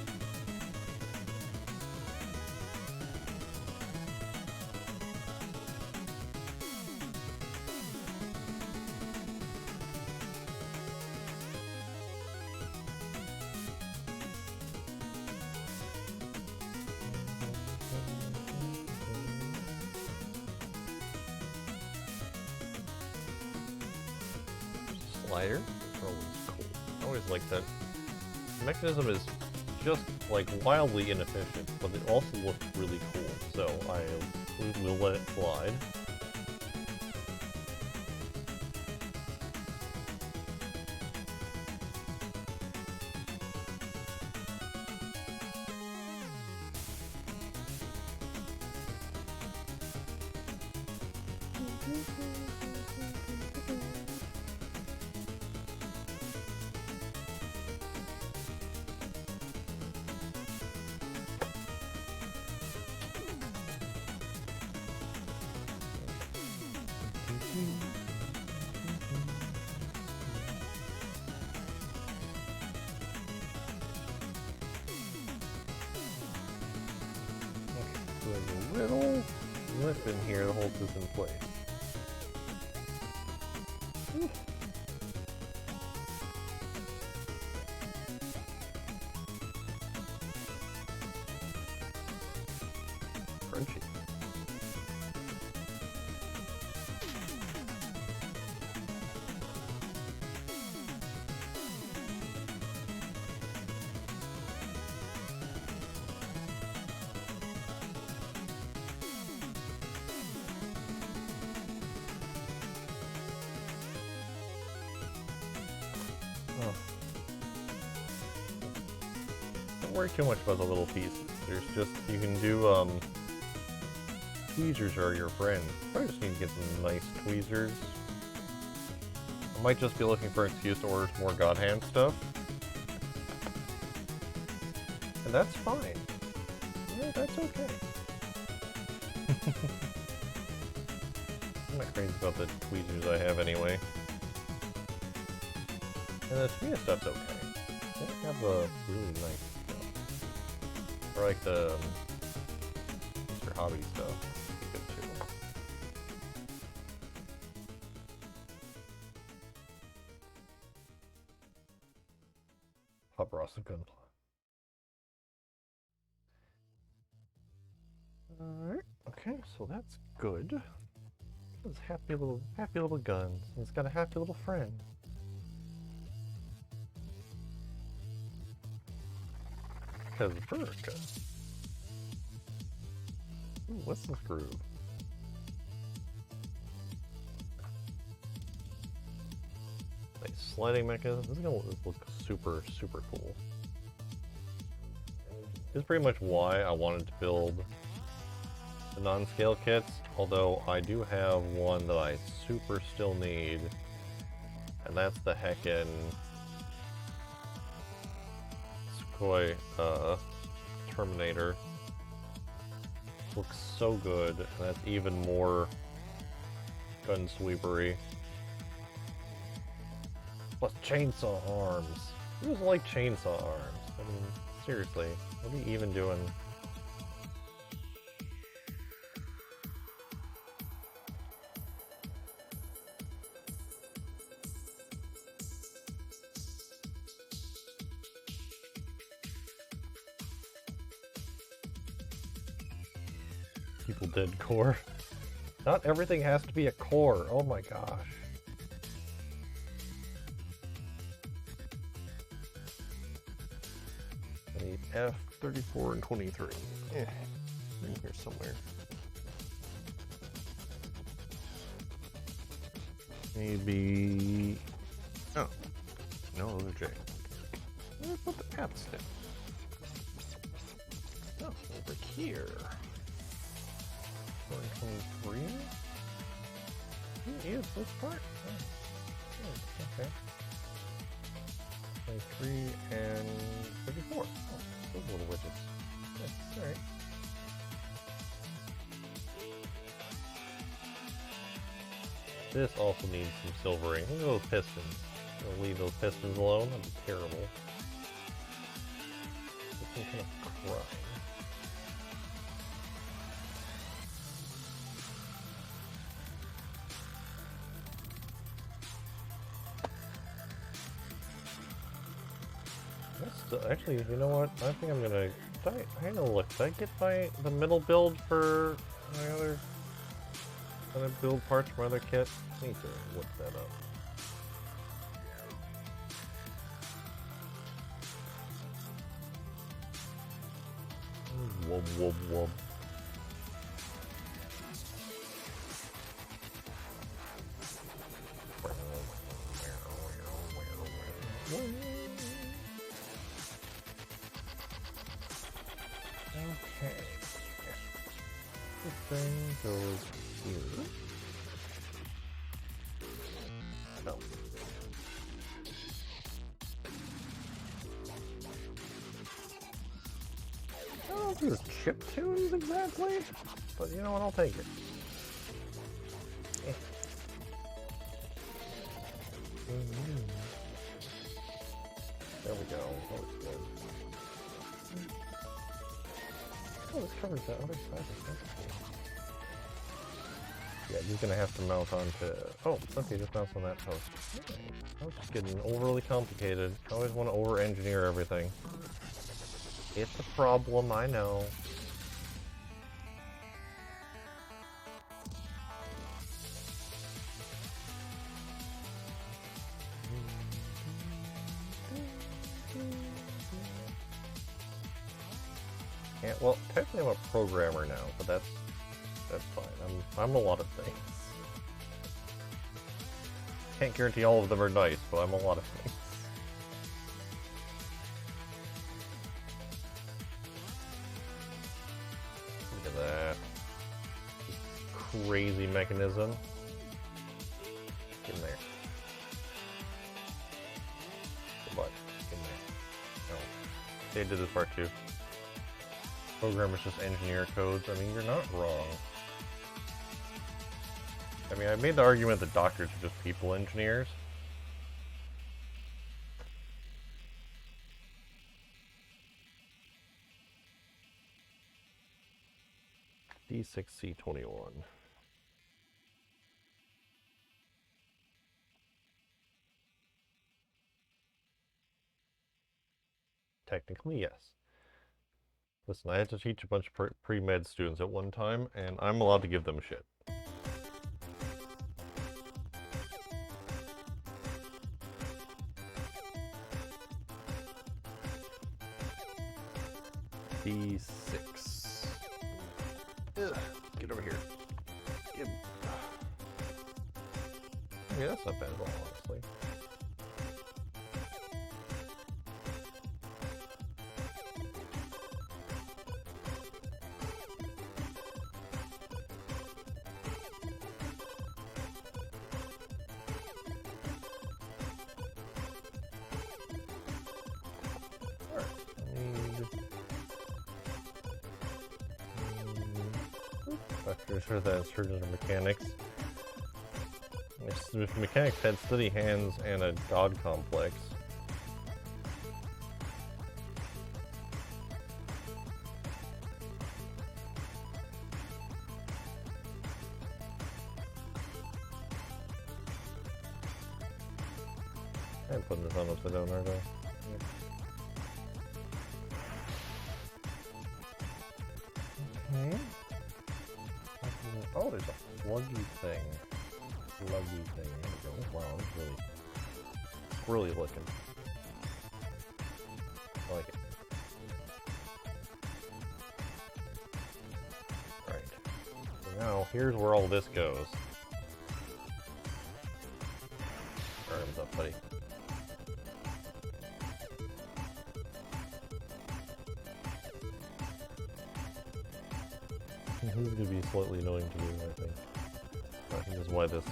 Slider. Always cool. I always like that. The mechanism is just like wildly inefficient, but it also looks really cool. So I will let it slide. There's a little lip in here that holds this in place. Crunchy. Don't worry too much about the little pieces. There's just, you can do, tweezers are your friend. Probably just need to get some nice tweezers. I might just be looking for an excuse to order some more God Hand stuff. And that's fine. Yeah, that's okay. I'm not crazy about the tweezers I have anyway. And the Tamiya stuff's okay. They have a really nice stuff. Or like the Mr. Hobby stuff. Good too. Pop Ross and Gunpla. Alright, okay, so that's good. Those happy little guns. It's got a happy little friend. Because America. Ooh, what's this groove? Nice sliding mechanism. This is gonna look super, super cool. This is pretty much why I wanted to build the non-scale kits, although I do have one that I super still need, and that's the heckin' Sukhoi Terminator. Looks so good, and that's even more gun sweepery. Plus chainsaw arms. Who doesn't like chainsaw arms? I mean, seriously, what are you even doing? People did core. Not everything has to be a core. Oh my gosh. I need F-34 and 23. In here somewhere. Maybe... Oh. No, those are J. Where put the F stick? Oh, over here. 23? Who is this part? Oh, okay. 23 and 34. Oh, those little widgets. Nice. Alright. This also needs some silvering. Look at those pistons. I'll leave those pistons alone. That'd be terrible. This one kind of crying. Actually, you know what? I think I'm gonna. I know. Look, did I get the middle build for my other build parts from my other kit? I need to look that up. Wub wub wub. Okay. This thing goes here. No. I don't know if these chip tunes exactly, but you know what? I'll take it. There we go. That looks good. Oh, this covers that other side. Yeah, he's gonna have to mount onto. Oh, okay, just mounts on that post. Okay. I was just getting overly complicated. I always want to over-engineer everything. It's a problem, I know. Yeah, well, technically I'm a programmer now, but that's fine. I'm a lot of things. Can't guarantee all of them are nice, but I'm a lot of things. Look at that. Crazy mechanism. Get in there. Good luck. Get in there. No. They did this part too. Programmers just engineer codes. I mean, you're not wrong. I mean, I made the argument that doctors are just people engineers. D6C21. Technically, yes. Listen, I had to teach a bunch of pre-med students at one time, and I'm allowed to give them shit. D6. Ugh, get over here. Get. Yeah, that's not bad at all, honestly. Doctors are the surgeons or mechanics. If mechanics had steady hands and a god complex. I'm putting this on upside down, aren't I? Okay. Oh, there's a pluggy thing. There we go. Wow, that's really squirrely looking. I like it. Alright. So now, here's where all this goes. Arms up, buddy. This is going to be slightly annoying to you, I think. I think this is why this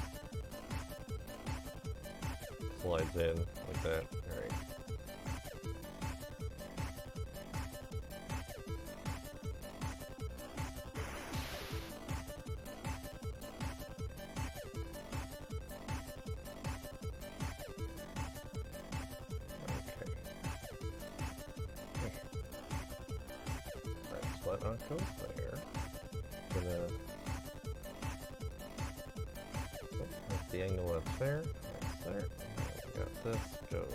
slides in like that. Alright. Let not go there. Gonna. That's the angle that's there. That's there. We got this. Goes.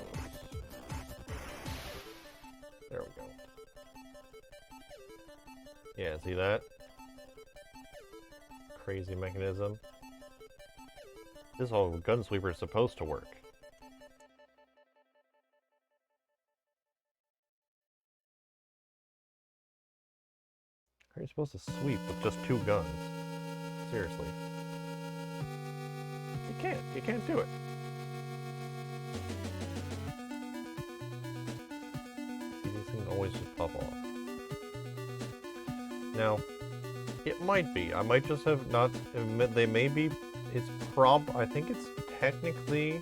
There we go. Yeah, see that? Crazy mechanism. This is how a Gunsweeper is supposed to work. How are you supposed to sweep with just 2 guns? Seriously. You can't. You can't do it. See, these things always just pop off. Now, it might be. I might just have not admit they may be. It's I think it's technically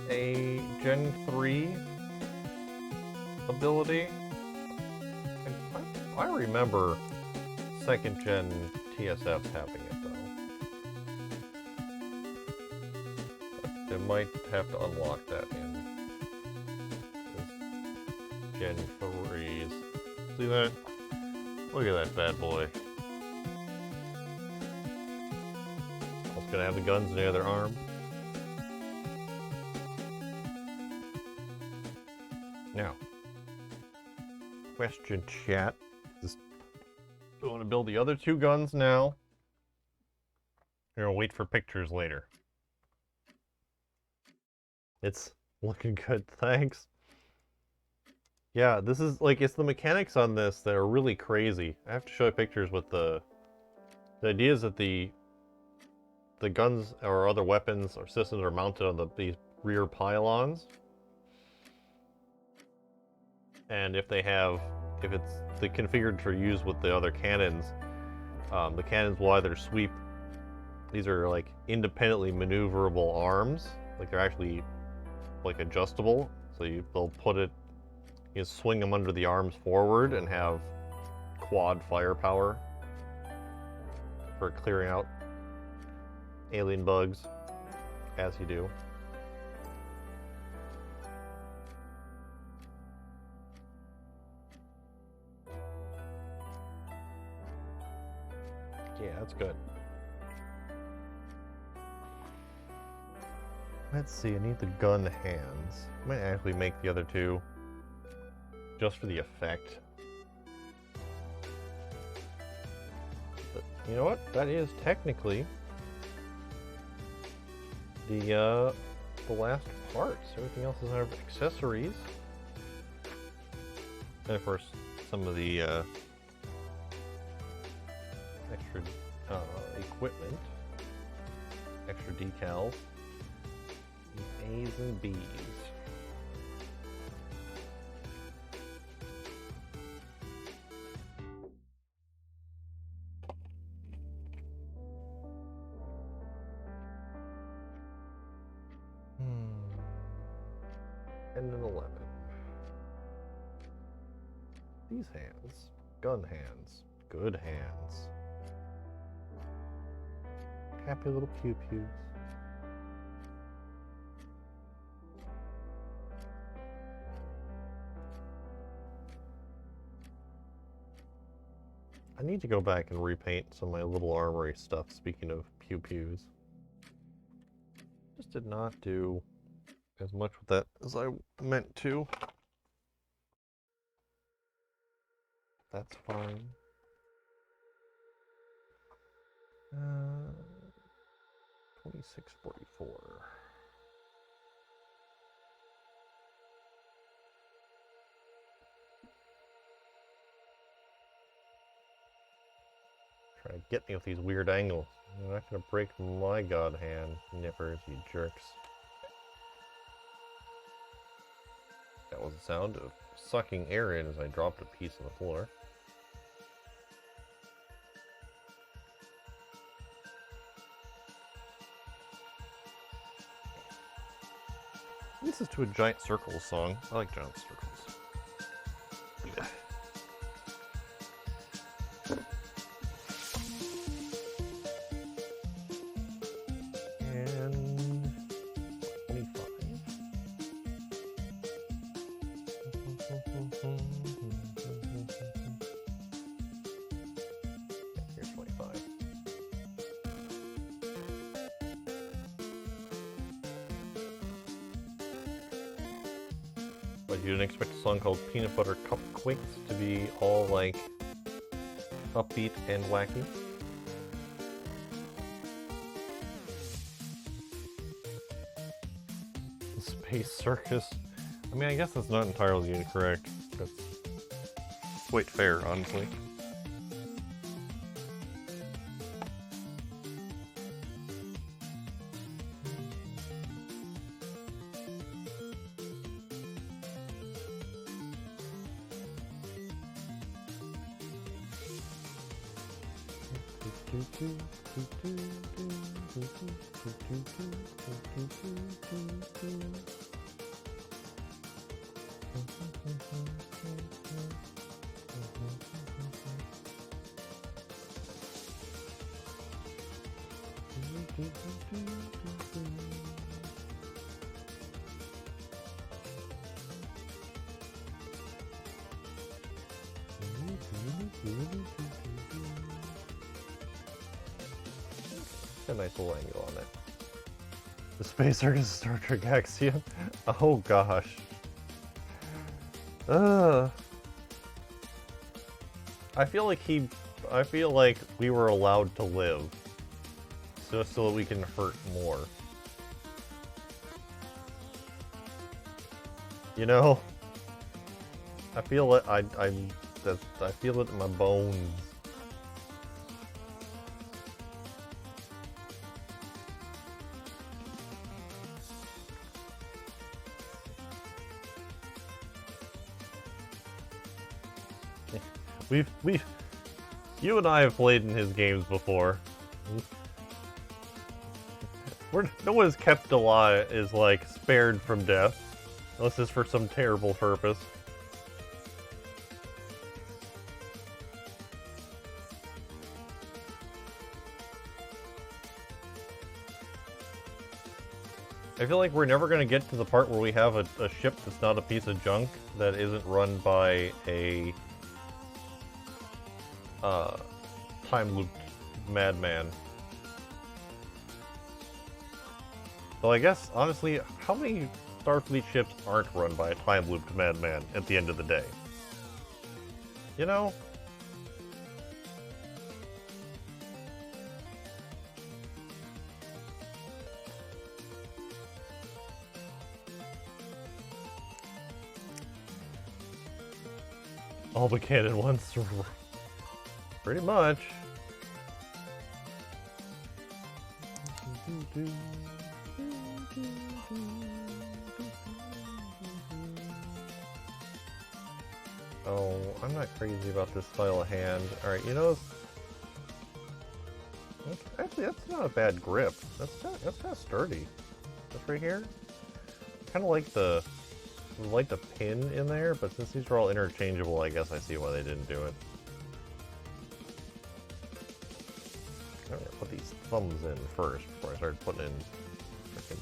a Gen 3 ability. I remember 2nd gen TSFs having it though. But they might have to unlock that in Gen 3s. See that? Look at that bad boy. Also gonna have the guns near their arm. Now, question chat. We want to build the other 2 guns now. We're gonna wait for pictures later. It's looking good, thanks. Yeah, this is like, it's the mechanics on this that are really crazy. I have to show you pictures with the idea is that the guns or other weapons or systems are mounted on these rear pylons. And if it's configured for use with the other cannons, the cannons will either sweep. These are like independently maneuverable arms, like they're actually like adjustable. So they'll put it, you swing them under the arms forward and have quad firepower for clearing out alien bugs as you do. Yeah, that's good. Let's see, I need the gun hands. I might actually make the other 2 just for the effect. But you know what? That is technically the last parts. Everything else is our accessories. And of course, some of the extra equipment, extra decals, A's and B's. And an 11. These hands, gun hands, good hands. Happy little pew-pews. I need to go back and repaint some of my little armory stuff, speaking of pew-pews. Just did not do as much with that as I meant to. That's fine. 2644. Try to get me with these weird angles. You're not gonna break my god hand, nippers, you jerks. That was the sound of sucking air in as I dropped a piece on the floor. This is to a Giant Circles song. I like Giant Circles. Yeah. And 25. But you didn't expect a song called Peanut Butter Cupquakes to be all, like, upbeat and wacky? Space Circus. I mean, I guess that's not entirely incorrect. That's quite fair, honestly. A nice little angle on it. The Space Circus Star Trek Axiom. Oh gosh. I feel like we were allowed to live, just so that we can hurt more. You know, I feel it. I feel it in my bones. You and I have played in his games before. No one is kept alive, is like spared from death, unless it's for some terrible purpose. I feel like we're never going to get to the part where we have a ship that's not a piece of junk that isn't run by a time-looped madman. So I guess, honestly, how many Starfleet ships aren't run by a time-looped madman at the end of the day? You know? All the canon ones. Pretty much. Oh, I'm not crazy about this style of hand. Alright, you know, actually, that's not a bad grip. That's kind of sturdy. This right here. Kind of like the pin in there, but since these are all interchangeable, I guess I see why they didn't do it. I'm gonna put these thumbs in first before I start putting in freaking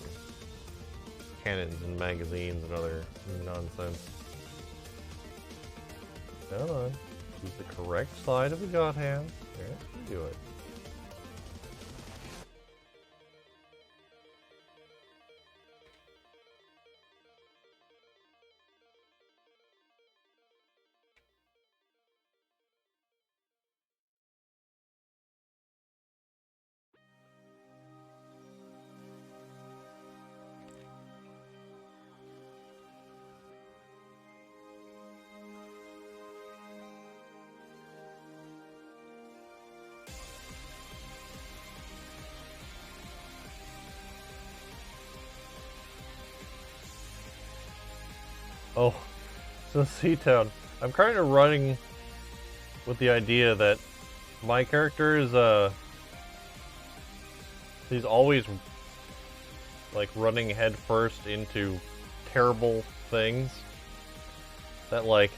cannons and magazines and other nonsense. Come on. Use the correct side of the god hand. There, you do it. Oh, so Seatown. I'm kind of running with the idea that my character is, he's always, like, running head first into terrible things that, like,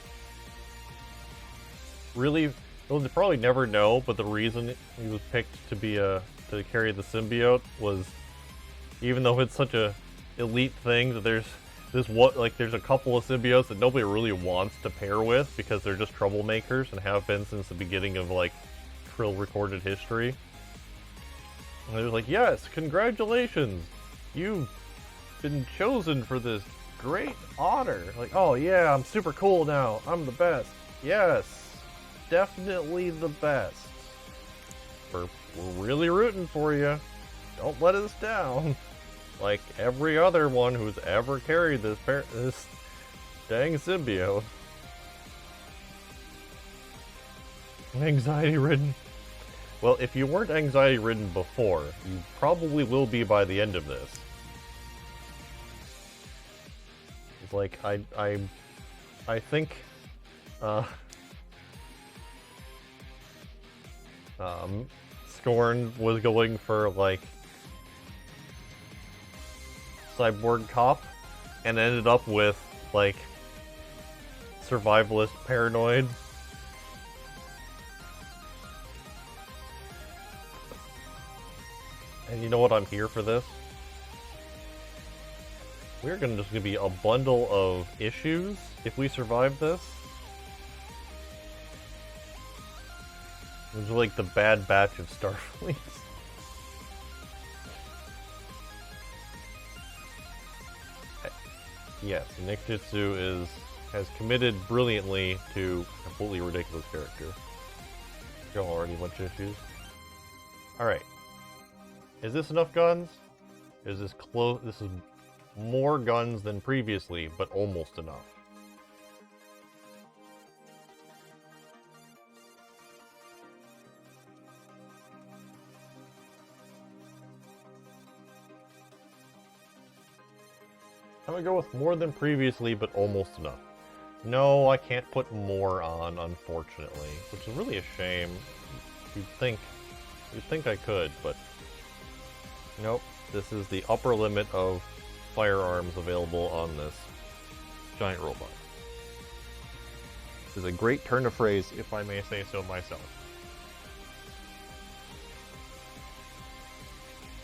really, they'll probably never know, but the reason he was picked to be to carry the symbiote was, even though it's such a elite thing that there's a couple of symbiotes that nobody really wants to pair with because they're just troublemakers and have been since the beginning of, like, Trill recorded history. And they're like, yes, congratulations! You've been chosen for this great honor. Like, oh yeah, I'm super cool now. I'm the best. Yes, definitely the best. We're really rooting for you. Don't let us down. Like every other one who's ever carried this dang symbiote. Anxiety-ridden. Well, if you weren't anxiety-ridden before, you probably will be by the end of this. It's like, I think, Scorn was going for, like, Cyborg Cop, and ended up with, like, Survivalist Paranoid. And you know what? I'm here for this. We're just gonna be a bundle of issues if we survive this. This is like the Bad Batch of Starfleets. Yes, Nick Jitsu has committed brilliantly to a completely ridiculous character. Go already, a bunch of issues. Alright. Is this enough guns? Is this close? This is more guns than previously, but almost enough. I'm gonna go with more than previously, but almost enough. No, I can't put more on, unfortunately, which is really a shame. You'd think I could, but nope. This is the upper limit of firearms available on this giant robot. This is a great turn of phrase, if I may say so myself.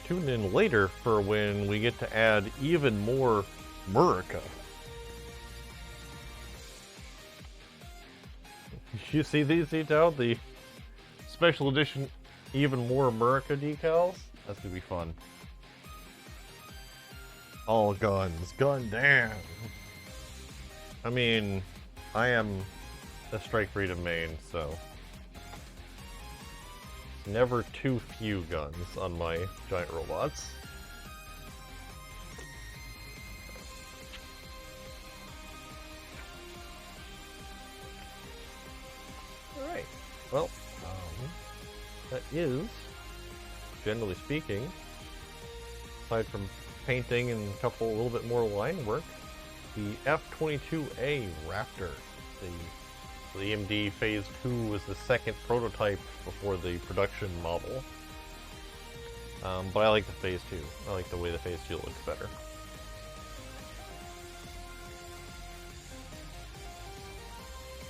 Tune in later for when we get to add even more Murica. You see these decals? The special edition even more Murica decals? That's gonna be fun. All guns, gun down. I mean, I am a strike freedom main, so never too few guns on my giant robots. Alright, well, that is, generally speaking, aside from painting and a little bit more line work, the F-22A Raptor. The AMD Phase 2 was the second prototype before the production model. But I like the Phase 2. I like the way the Phase 2 looks better.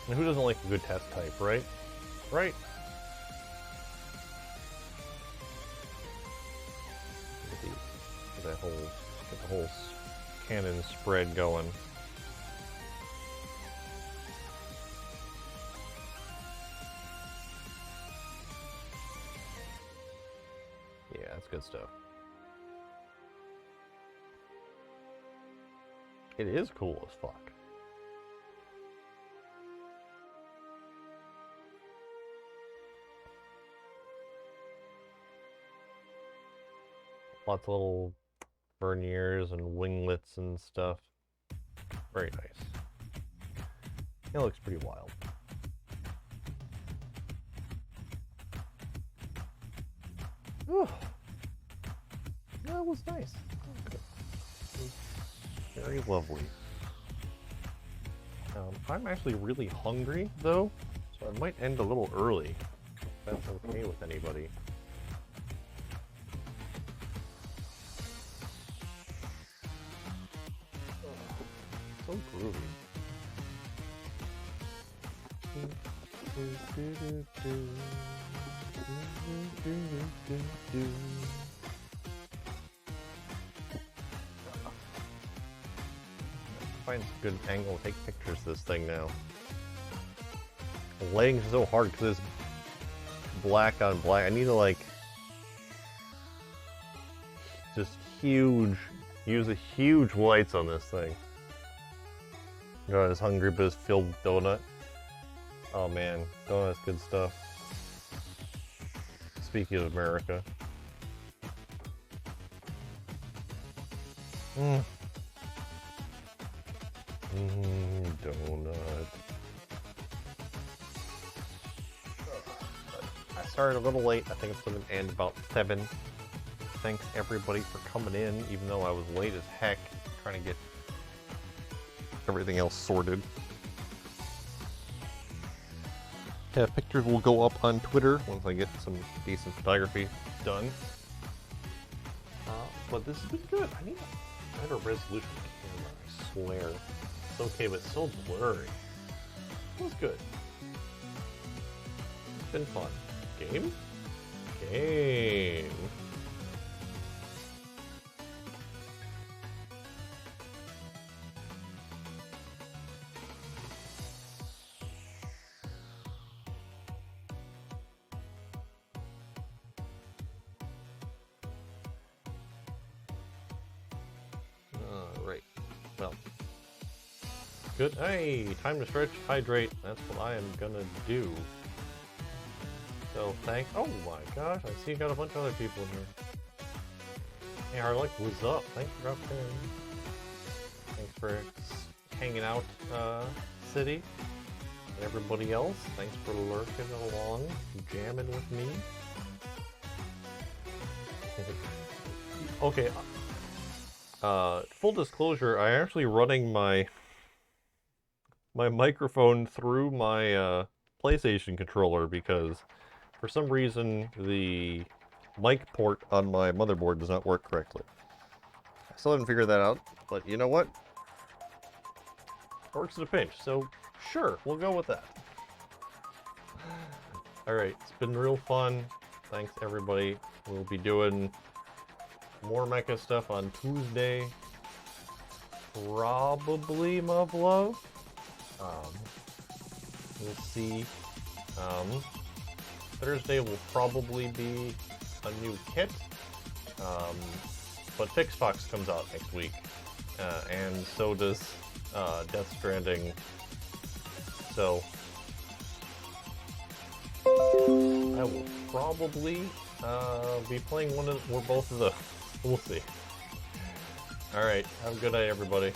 And who doesn't like a good test type, right? Right? Get the whole cannon spread going. Yeah, that's good stuff. It is cool as fuck. Lots of little verniers and winglets and stuff. Very nice. It looks pretty wild. Ooh. That was nice. It was very lovely. I'm actually really hungry though, so I might end a little early. If that's okay with anybody. So groovy. Find some good angle to take pictures of this thing now. The lighting's so hard because it's black on black. I need to like just use a huge lights on this thing. Got his hungry but filled donut. Oh man, donut's good stuff. Speaking of America. Donut. I started a little late. I think it's going to end about 7. Thanks everybody for coming in, even though I was late as heck trying to get everything else sorted. Yeah, pictures will go up on Twitter once I get some decent photography done. But this has been good. I need a better resolution camera, I swear. It's okay, but it's so blurry. It was good. It's been fun. Game? Game. Alright. Well. Good. Hey, time to stretch, hydrate. That's what I am gonna do. So thank. Oh my gosh, I see you got a bunch of other people in here. Hey, Harlick, what's up? Thanks for dropping in. Thanks for hanging out, City. And everybody else, thanks for lurking along, jamming with me. Okay. Full disclosure, I'm actually running my microphone through my PlayStation controller because for some reason the mic port on my motherboard does not work correctly. I still haven't figured that out, but you know what? It works at a pinch, so sure, we'll go with that. Alright, it's been real fun. Thanks everybody. We'll be doing more mecha stuff on Tuesday. Probably muv-luv. We'll see. Thursday will probably be a new kit. But Fixbox comes out next week. And so does Death Stranding. So I will probably be playing one of or both of those. We'll see. Alright, have a good night everybody.